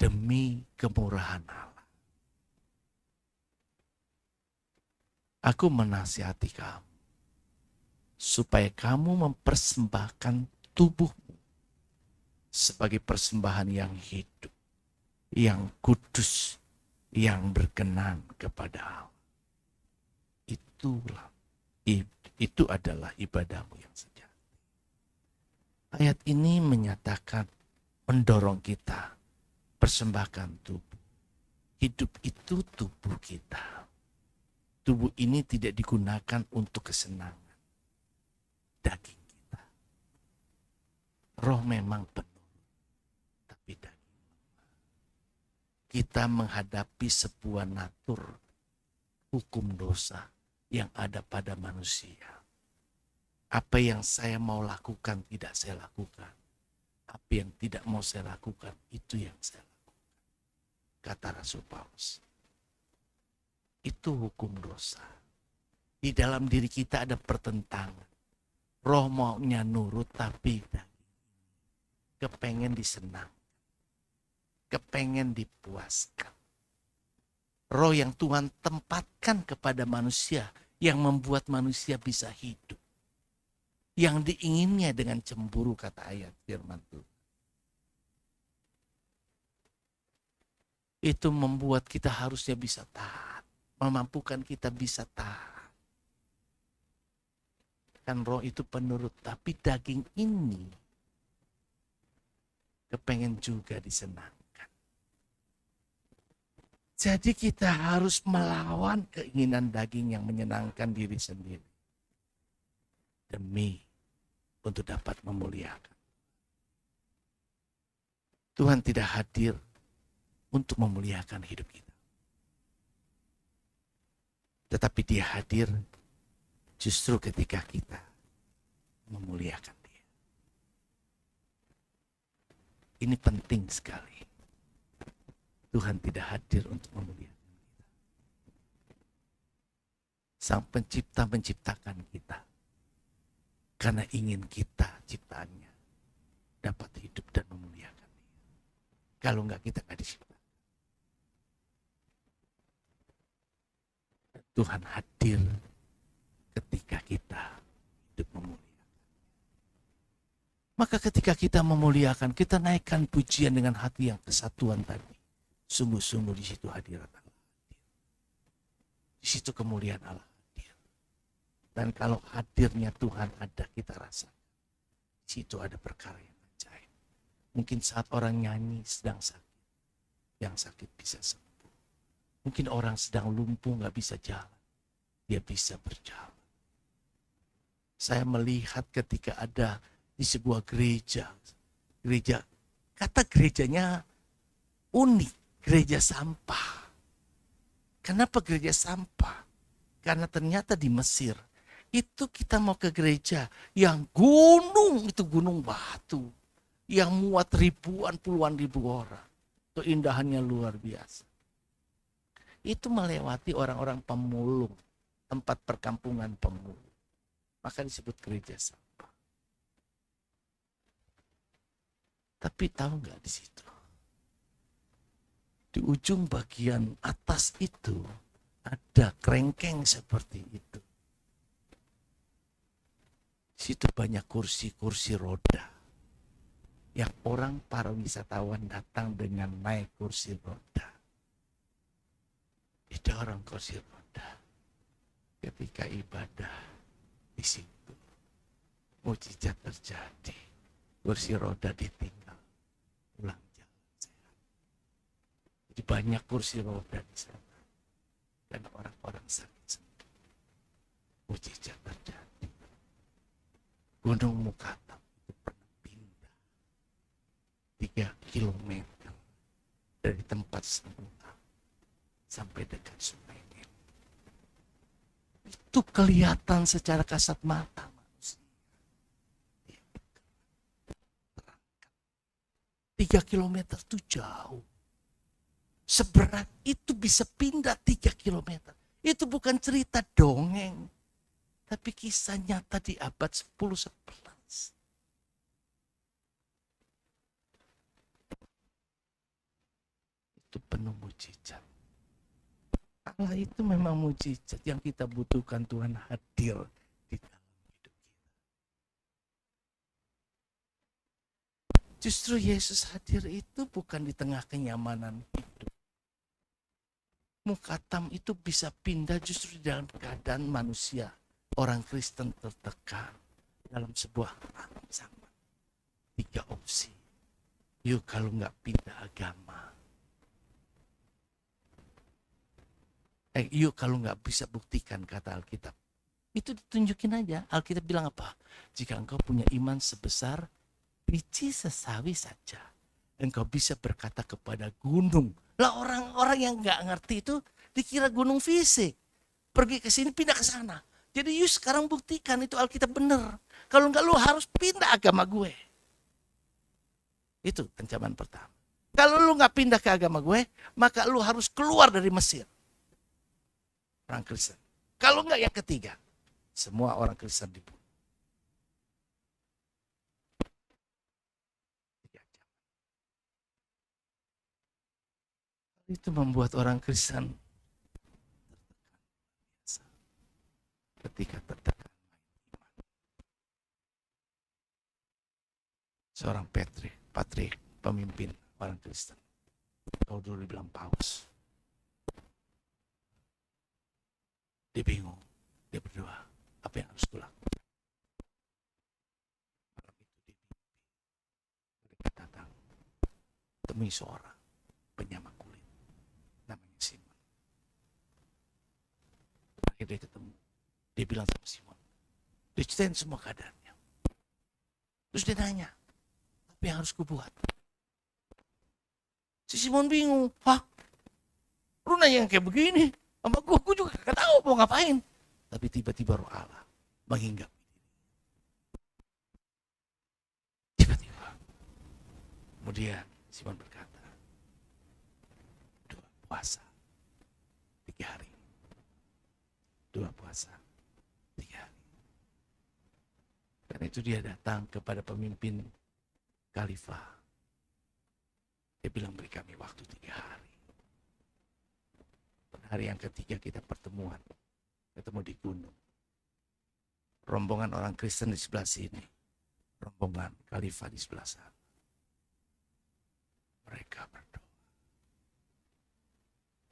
demi kemurahan Allah, aku menasihati kamu, supaya kamu mempersembahkan tubuhmu sebagai persembahan yang hidup, yang kudus, yang berkenan kepada Allah. Itu adalah ibadahmu yang sejati. Ayat ini menyatakan, mendorong kita persembahkan tubuh. Hidup itu tubuh kita. Tubuh ini tidak digunakan untuk kesenangan daging kita. Roh memang penuh, tapi daging lemah. Kita menghadapi sebuah natur hukum dosa yang ada pada manusia. Apa yang saya mau lakukan tidak saya lakukan. Apa yang tidak mau saya lakukan itu yang saya lakukan. Kata Rasul Paulus. Itu hukum dosa. Di dalam diri kita ada pertentangan. Roh maunya nurut tapi kepengen disenang. Kepengen dipuaskan. Roh yang Tuhan tempatkan kepada manusia yang membuat manusia bisa hidup. Yang diinginnya dengan cemburu, kata ayat firman Tuhan. Itu membuat kita harusnya bisa taat. Memampukan kita bisa taat. Kan roh itu penurut, tapi daging ini kepengen juga disenangkan. Jadi kita harus melawan keinginan daging yang menyenangkan diri sendiri. Demi untuk dapat memuliakan. Tuhan tidak hadir untuk memuliakan hidup kita. Tetapi Dia hadir justru ketika kita memuliakan Dia. Ini penting sekali. Tuhan tidak hadir untuk memuliakan kita. Sang Pencipta menciptakan kita. Karena ingin kita ciptaannya dapat hidup dan memuliakan Dia. Kalau enggak kita enggak diciptakan. Tuhan hadir ketika kita hidup memuliakan. Maka ketika kita memuliakan, kita naikkan pujian dengan hati yang kesatuan tadi. Sungguh-sungguh di situ hadirat Allah. Di situ kemuliaan Allah. Dan kalau hadirnya Tuhan ada, kita rasa di situ ada perkara yang ajaib. Mungkin saat orang nyanyi sedang sakit, yang sakit bisa sembuh. Mungkin orang sedang lumpuh gak bisa jalan, dia bisa berjalan. Saya melihat ketika ada di sebuah gereja, kata gerejanya unik, gereja sampah. Kenapa gereja sampah? Karena ternyata di Mesir, itu kita mau ke gereja yang gunung, itu gunung batu. Yang muat ribuan, puluhan ribu orang. Keindahannya luar biasa. Itu melewati orang-orang pemulung. Tempat perkampungan pemulung. Maka disebut gereja sampah. Tapi tahu nggak di situ? Di ujung bagian atas itu ada kerengkeng seperti itu. Situ banyak kursi-kursi roda. Yang para wisatawan datang dengan naik kursi roda. didorong kursi roda. Ketika ibadah di situ, mujizat terjadi. Kursi roda ditinggal, pulang jalan sehat. Jadi banyak kursi roda di sana dan orang-orang sakit sembuh. Mujizat terjadi. Gunung Mukatam itu pernah pindah 3 kilometer dari tempat semula sampai dekat sungai Nil. Itu kelihatan secara kasat mata manusia. 3 kilometer itu jauh. Seberat itu bisa pindah 3 kilometer. Itu bukan cerita dongeng. Tapi kisah nyata di abad 10-11. Itu penuh mujizat. Allah itu memang mujizat yang kita butuhkan. Tuhan hadir di dalam hidup kita. Justru Yesus hadir itu bukan di tengah kenyamanan hidup. Mukatam itu bisa pindah justru di dalam keadaan manusia. Orang Kristen tertekan dalam sebuah ancaman. 3 opsi. Yuk kalau nggak pindah agama. Yuk kalau nggak bisa buktikan kata Alkitab. Itu ditunjukin aja. Alkitab bilang apa? Jika engkau punya iman sebesar biji sesawi saja, engkau bisa berkata kepada gunung. Lah orang-orang yang nggak ngerti itu dikira gunung fisik. Pergi ke sini, pindah ke sana. Jadi yuk sekarang buktikan itu Alkitab benar. Kalau nggak lu harus pindah agama gue. Itu ancaman pertama. Kalau lu nggak pindah ke agama gue, maka lu harus keluar dari Mesir. Orang Kristen. Kalau enggak yang ketiga, semua orang Kristen dibunuh. Itu membuat orang Kristen ketika tertekan iman. Seorang Patrik, pemimpin orang Kristen. Kalau dulu dibilang paus. Dia bingung, dia berdoa, apa yang harus kulakukan? Malam itu dia mimpi, mereka datang, temui seorang penyama kulit, namanya Simon. Akhirnya dia ketemu, dia bilang sama Simon, dia ceritain semua keadaannya. Terus dia nanya, apa yang harus kubuat? Si Simon bingung, lu nanya yang kayak begini? Sama gue juga gak tahu mau ngapain. Tapi tiba-tiba Roh Allah menghinggapi. Tiba-tiba. Kemudian Simon berkata, 2 puasa 3 hari. 2 puasa 3 hari. Karena itu dia datang kepada pemimpin khalifah. Dia bilang beri kami waktu 3 hari. Hari yang ketiga kita pertemuan. Ketemu di gunung. Rombongan orang Kristen di sebelah sini. Rombongan khalifah di sebelah sana. Mereka berdoa.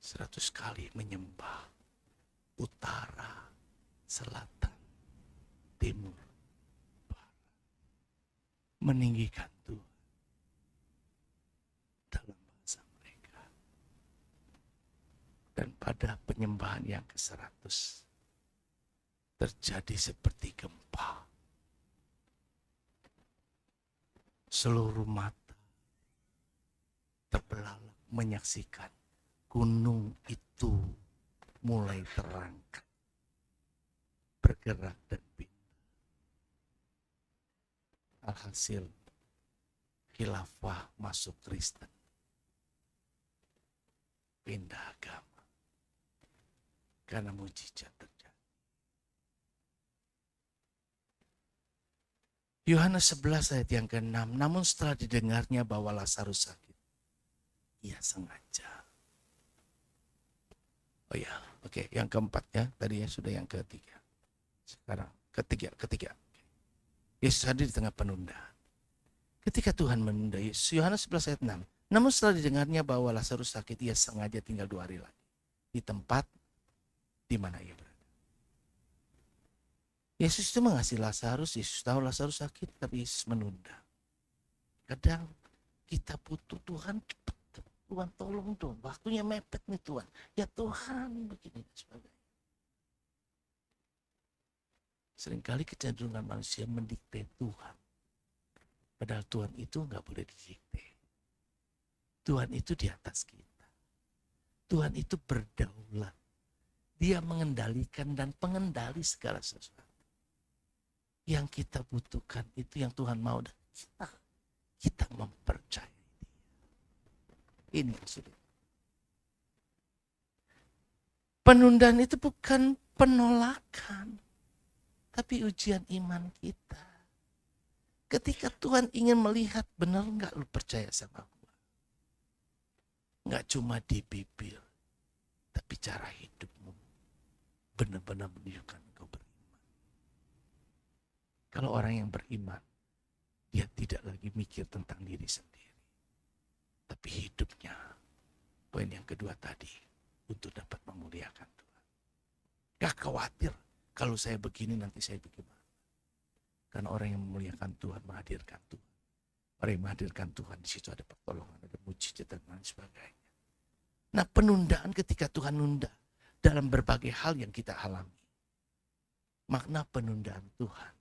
100 kali menyembah. Utara, selatan, timur, barat. Meninggikan Tuhan. Dalam dan pada penyembahan yang ke-100 terjadi seperti gempa. Seluruh mata terbelalak menyaksikan gunung itu mulai terangkat, bergerak dan pindah. Alhasil khilafah masuk Kristen, pindah agama. Karena mujizat terjadi. Yohanes 11 ayat yang ke-6. Namun setelah didengarnya bahwa Lazarus sakit, ia sengaja. Oh ya, oke. Yang keempat ya. Tadi ya sudah yang ketiga. Sekarang ketiga. Yesus hadir di tengah penundaan. Ketika Tuhan menunda, Yohanes 11 ayat 6. Namun setelah didengarnya bahwa Lazarus sakit, ia sengaja tinggal 2 hari lagi. di tempat di mana ia berada. Yesus itu mengasihi Lazarus, Yesus tahu Lazarus sakit, tapi Yesus menunda. Kadang kita butuh Tuhan, cepat, Tuhan tolong dong, waktunya mepet nih Tuhan. Ya Tuhan, begini dan sebagainya. Seringkali kecenderungan manusia mendikte Tuhan. Padahal Tuhan itu nggak boleh didikte. Tuhan itu di atas kita. Tuhan itu berdaulat. Dia mengendalikan dan pengendali segala sesuatu. Yang kita butuhkan itu yang Tuhan mau, dan kita mempercayai Dia. Ini yang sulit. Penundaan itu bukan penolakan, tapi ujian iman kita. Ketika Tuhan ingin melihat, benar nggak lu percaya sama gua? Nggak cuma di bibir, tapi cara hidupmu benar-benar menunjukkan engkau beriman. Kalau orang yang beriman, dia tidak lagi mikir tentang diri sendiri, tapi hidupnya, poin yang kedua tadi, untuk dapat memuliakan Tuhan. Gak khawatir kalau saya begini nanti saya bagaimana. Karena orang yang memuliakan Tuhan menghadirkan Tuhan. Orang yang menghadirkan Tuhan, di situ ada pertolongan, ada mujizat dan lain sebagainya. Nah, penundaan ketika Tuhan nunda dalam berbagai hal yang kita alami. Makna penundaan Tuhan.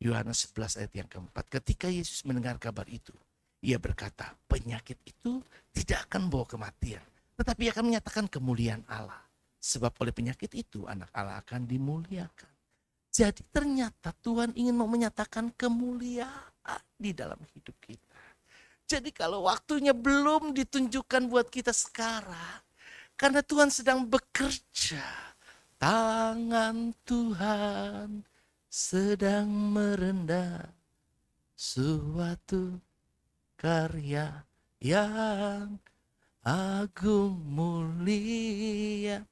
Yohanes 11 ayat yang keempat. Ketika Yesus mendengar kabar itu, ia berkata, penyakit itu tidak akan membawa kematian, tetapi akan menyatakan kemuliaan Allah. Sebab oleh penyakit itu anak Allah akan dimuliakan. Jadi ternyata Tuhan ingin mau menyatakan kemuliaan di dalam hidup kita. Jadi kalau waktunya belum ditunjukkan buat kita sekarang, karena Tuhan sedang bekerja, tangan Tuhan sedang merendah suatu karya yang agung mulia.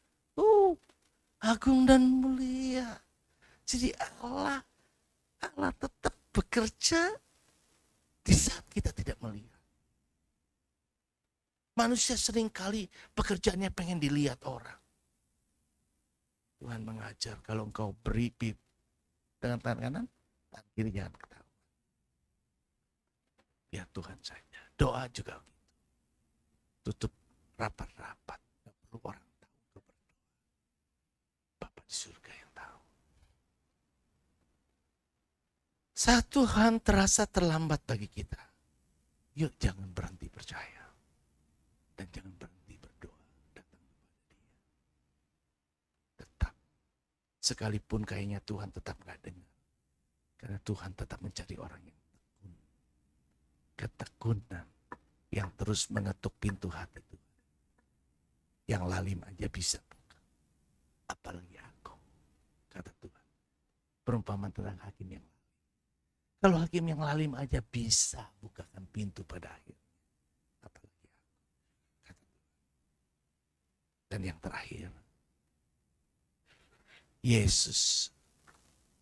Agung dan mulia. Jadi Allah tetap bekerja di saat kita tidak melihat. Manusia seringkali pekerjaannya pengen dilihat orang. Tuhan mengajar kalau engkau beri dengan tangan kanan, tangan kiri jangan ketahuan. Biar Tuhan saja. Doa juga gitu. Tutup rapat-rapat. Gak perlu orang tahu engkau berdoa. Bapa di surga yang tahu. Saat Tuhan terasa terlambat bagi kita, yuk jangan berhenti percaya. Dan jangan berhenti berdoa. Datang kepada Dia. Tetap. Sekalipun kayaknya Tuhan tetap gak dengar. Karena Tuhan tetap mencari orang yang tekun. Ketekunan yang terus mengetuk pintu hati Tuhan. Yang lalim aja bisa buka. Apalagi aku, kata Tuhan. Perumpamaan tentang hakim yang lalim. Kalau hakim yang lalim aja bisa bukakan pintu pada akhirnya. Apalagi aku, kata Tuhan. Dan yang terakhir, Yesus,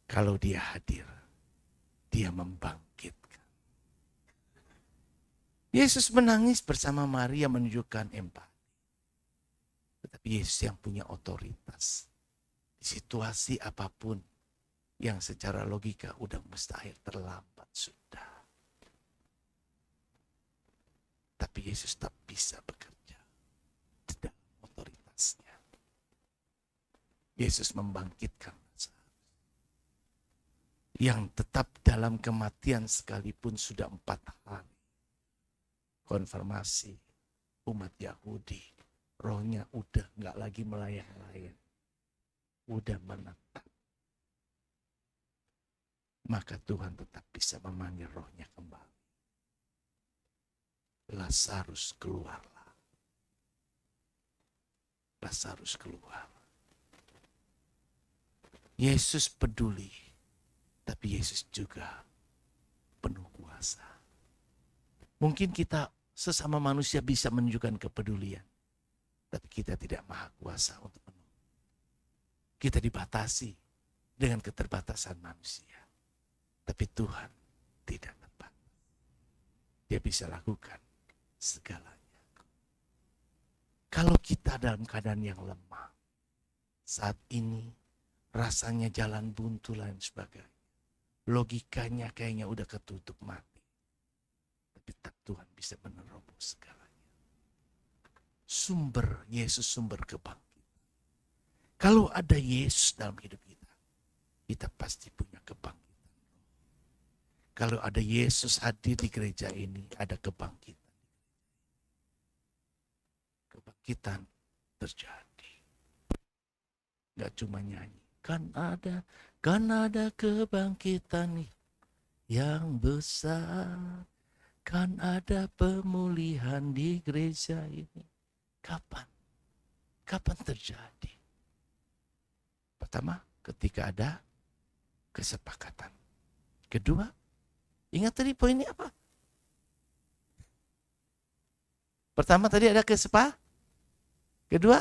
kalau Dia hadir, Dia membangkitkan. Yesus menangis bersama Maria menunjukkan empati. Tetapi Yesus yang punya otoritas. Di situasi apapun yang secara logika udah mustahil, terlambat sudah. Tapi Yesus tak bisa bekerja di dalam otoritasnya. Yesus membangkitkan yang tetap dalam kematian sekalipun sudah 4 hari. Konfirmasi umat Yahudi, rohnya udah gak lagi melayang-layang. Udah menetap. Maka Tuhan tetap bisa memanggil rohnya kembali. Lazarus keluarlah. Lazarus keluar. Yesus peduli, tapi Yesus juga penuh kuasa. Mungkin kita sesama manusia bisa menunjukkan kepedulian, tapi kita tidak maha kuasa untuk penuh. Kita dibatasi dengan keterbatasan manusia. Tapi Tuhan tidak terbatas. Dia bisa lakukan segalanya. Kalau kita dalam keadaan yang lemah, saat ini rasanya jalan buntu lain sebagainya. Logikanya kayaknya udah ketutup mati. Tapi Tuhan bisa menerobos segalanya. Yesus sumber kebangkitan. Kalau ada Yesus dalam hidup kita, kita pasti punya kebangkitan. Kalau ada Yesus hadir di gereja ini, ada kebangkitan. Kebangkitan terjadi. Gak cuma nyanyi. Kan ada kebangkitan yang besar. Kan ada pemulihan di gereja ini. Kapan? Kapan terjadi? Pertama, ketika ada kesepakatan. Kedua, ingat tadi poinnya apa? Pertama tadi ada kesepakatan. Kedua,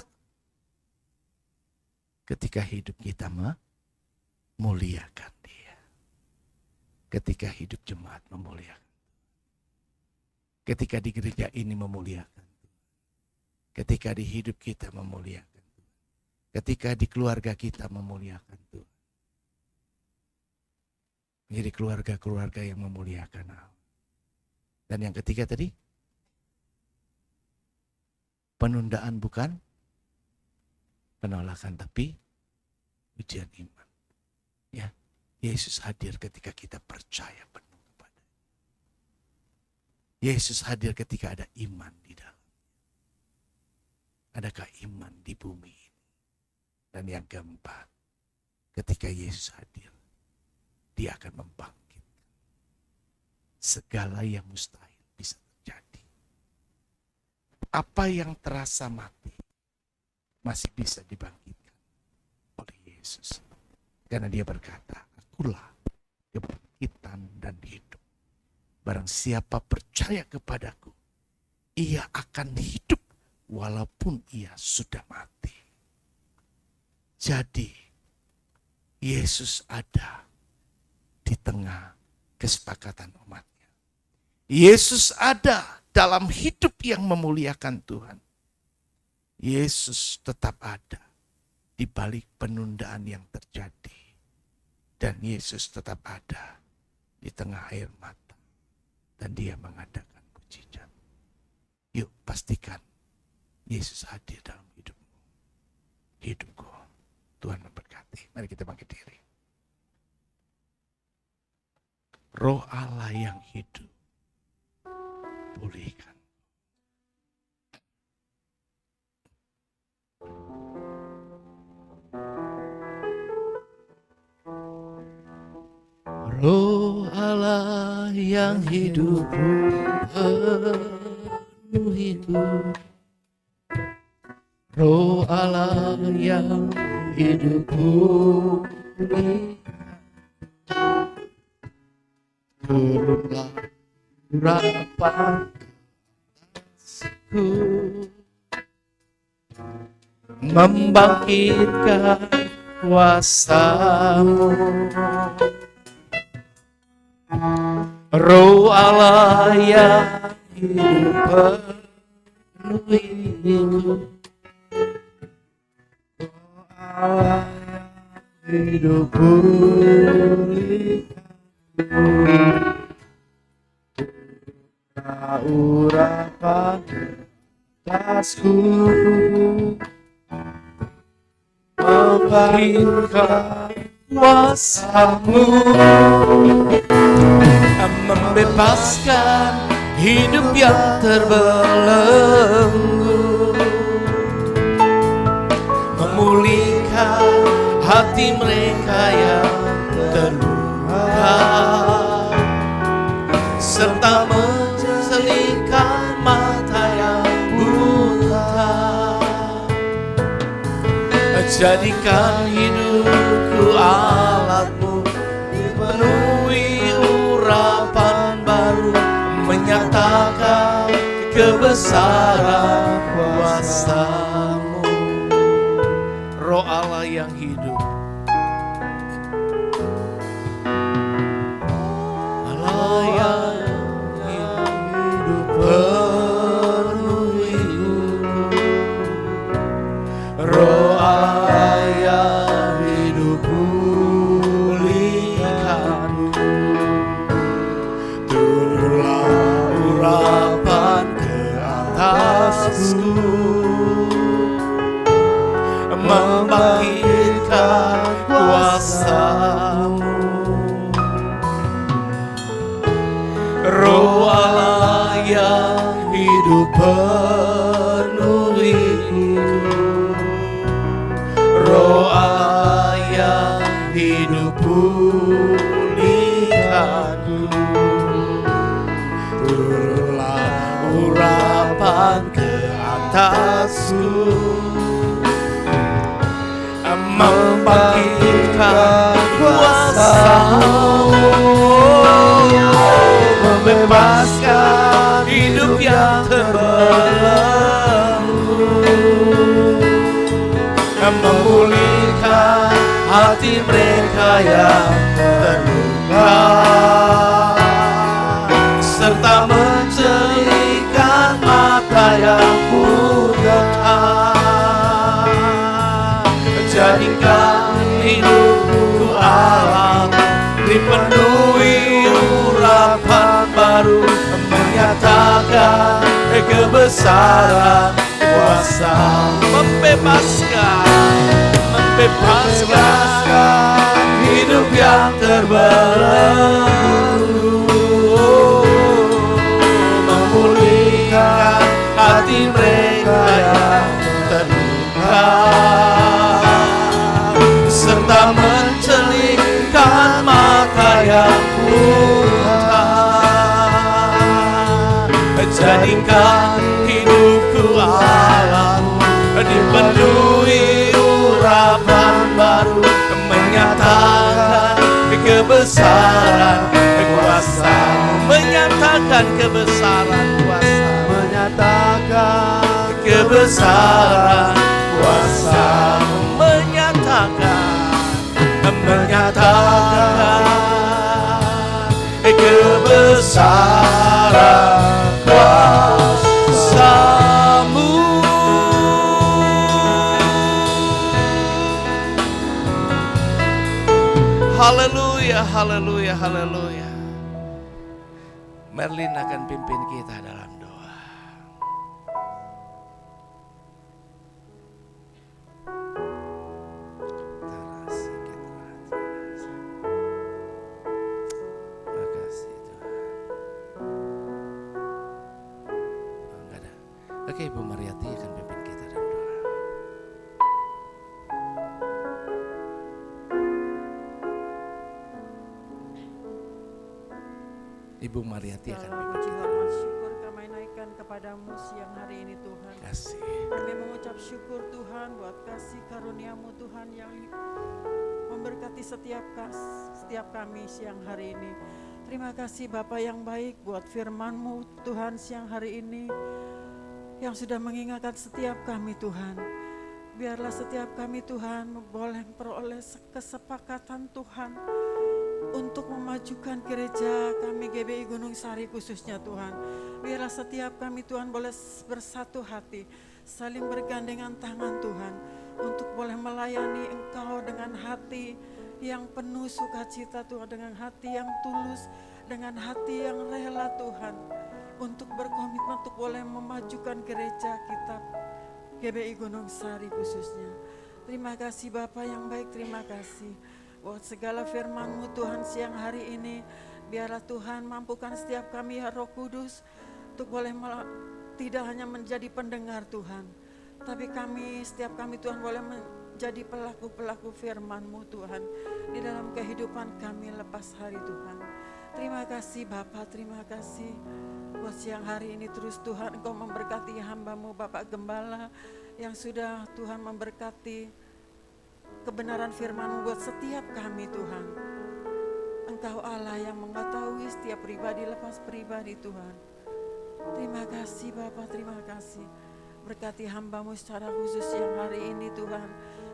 ketika hidup kita memuliakan Dia. Ketika hidup jemaat memuliakan. Ketika di gereja ini memuliakan. Ketika di hidup kita memuliakan Tuhan. Ketika di keluarga kita memuliakan Tuhan. Menjadi keluarga-keluarga yang memuliakan Allah. Dan yang ketiga tadi, penundaan bukan penolakan, tapi ujian iman. Ya, Yesus hadir ketika kita percaya penuh kepada. Yesus hadir ketika ada iman di dalam. Adakah iman di bumi ini? Dan yang keempat, ketika Yesus hadir, Dia akan membangkitkan. Segala yang mustahil bisa terjadi. Apa yang terasa mati masih bisa dibangkitkan oleh Yesus. Karena Dia berkata, akulah kebangkitan dan hidup. Barang siapa percaya kepadaku, ia akan hidup walaupun ia sudah mati. Jadi, Yesus ada di tengah kesepakatan umatnya. Yesus ada dalam hidup yang memuliakan Tuhan. Yesus tetap ada di balik penundaan yang terjadi. Dan Yesus tetap ada di tengah air mata. Dan Dia mengadakan mukjizat. Yuk pastikan Yesus hadir dalam hidupmu. Hidupku. Tuhan memberkati. Mari kita bangkit diri. Roh Allah yang hidup. Pulihkan. Roh Allah yang hidup. Penuh hidup. Roh Allah yang hidup pulih. Turunlah rapatku, membangkitkan kuasa-Mu. Roh Allah yang hidup penuhi hidup. Roh Allah yang hidup pulihkan urapan atasku, membangkitkan kuasa-Mu, membebaskan hidup yang terbelenggu, memulihkan hati mereka yang terluka, serta menjelihkan mata yang buta. Jadikan hidupku alat-Mu, penuhi urapan baru, menyatakan kebesaran kuasa-Mu. Roh Allah yang hidup, Allah yang hidup penuh hidup. Roh Allah atasku, membangkitkan kuasa-Mu. Roh Allah yang hidup penuhiku, Roh Allah yang hidup pulihkanku. Turunlah urapan ke atasku, membangkitkan kuasa-Mu, membebaskan hidup yang terbelenggu, memulihkan hati mereka yang terluka, serta mencerahkan mata yang buta. Jadikan hidupku Allah dipenuhi urapan baru, menyatakan kebesaran kuasa, membebaskan hidup yang terbelenggu, memulihkan hati mereka yang terluka, serta mencelingkan mata yang buta. Jadikan hidupku Allah dipenuhi urapan baru, menyatakan kebesaran kuasa, menyatakan kebesaran kuasa, menyatakan kebesaran kuasa, menyatakan kebesaran kuasa-Mu. Haleluya, haleluya, haleluya. Merlin akan pimpin kita dalam doa. Makasih Tuhan. Enggak ada. Oke, Ibu Mariati akan pimpin kita dalam doa. Ibu Mariati akan puji hormat syukur kami naikkan kepadamu siang hari ini Tuhan. kasih. Kami mengucap syukur Tuhan buat kasih karunia-Mu Tuhan yang memberkati setiap kami siang hari ini. Terima kasih Bapa yang baik buat firman-Mu Tuhan siang hari ini yang sudah mengingatkan setiap kami Tuhan. Biarlah setiap kami Tuhan boleh memperoleh kesepakatan Tuhan untuk memajukan gereja kami GBI Gunung Sari khususnya Tuhan. Biarlah setiap kami Tuhan boleh bersatu hati, saling bergandengan tangan Tuhan, untuk boleh melayani Engkau dengan hati yang penuh sukacita Tuhan, dengan hati yang tulus, dengan hati yang rela Tuhan, untuk berkomitmen untuk boleh memajukan gereja kita GBI Gunung Sari khususnya. Terima kasih Bapa yang baik, terima kasih buat segala firman-Mu Tuhan siang hari ini. Biarlah Tuhan mampukan setiap kami ya Roh Kudus untuk boleh tidak hanya menjadi pendengar Tuhan, tapi setiap kami Tuhan boleh menjadi pelaku-pelaku firman-Mu Tuhan di dalam kehidupan kami lepas hari Tuhan. Terima kasih Bapa, terima kasih buat siang hari ini. Terus Tuhan Engkau memberkati hamba-Mu Bapak Gembala yang sudah Tuhan memberkati kebenaran firman-Mu buat setiap kami Tuhan. Engkau Allah yang mengetahui setiap pribadi lepas pribadi Tuhan. Terima kasih Bapa, terima kasih. Berkati hamba-Mu secara khusus yang hari ini Tuhan.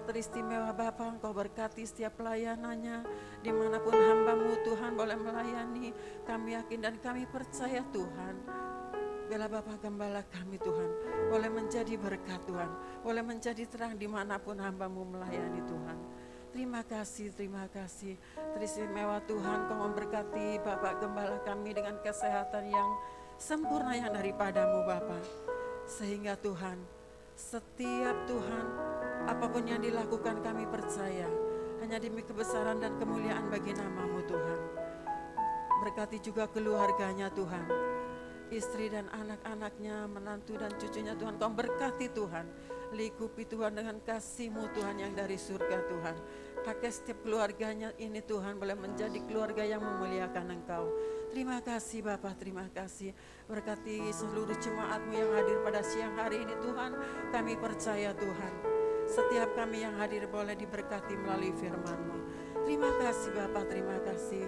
Teristimewa Bapa, Engkau berkati setiap pelayanannya, dimanapun hamba-Mu Tuhan boleh melayani. Kami yakin dan kami percaya Tuhan, biarlah Bapak Gembala kami Tuhan boleh menjadi berkat Tuhan, boleh menjadi terang dimanapun hamba-Mu melayani Tuhan. Terima kasih, terima kasih. Teristimewa Tuhan, Kau memberkati Bapak Gembala kami dengan kesehatan yang sempurna yang daripada-Mu Bapa. Sehingga Tuhan, setiap Tuhan, apapun yang dilakukan kami percaya hanya demi kebesaran dan kemuliaan bagi nama-Mu Tuhan. Berkati juga keluarganya Tuhan, istri dan anak-anaknya, menantu dan cucunya Tuhan. Kau berkati Tuhan, lingkupi Tuhan dengan kasih-Mu Tuhan yang dari surga Tuhan. Pakai setiap keluarganya ini Tuhan boleh menjadi keluarga yang memuliakan Engkau. Terima kasih Bapa, terima kasih. Berkati seluruh jemaat-Mu yang hadir pada siang hari ini Tuhan. Kami percaya Tuhan, setiap kami yang hadir boleh diberkati melalui firman-Mu. Terima kasih Bapa, terima kasih.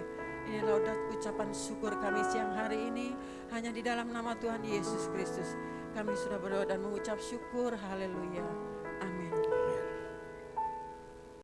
Inilah ucapan syukur kami siang hari ini, hanya di dalam nama Tuhan Yesus Kristus. Kami sudah berdoa dan mengucap syukur, haleluya.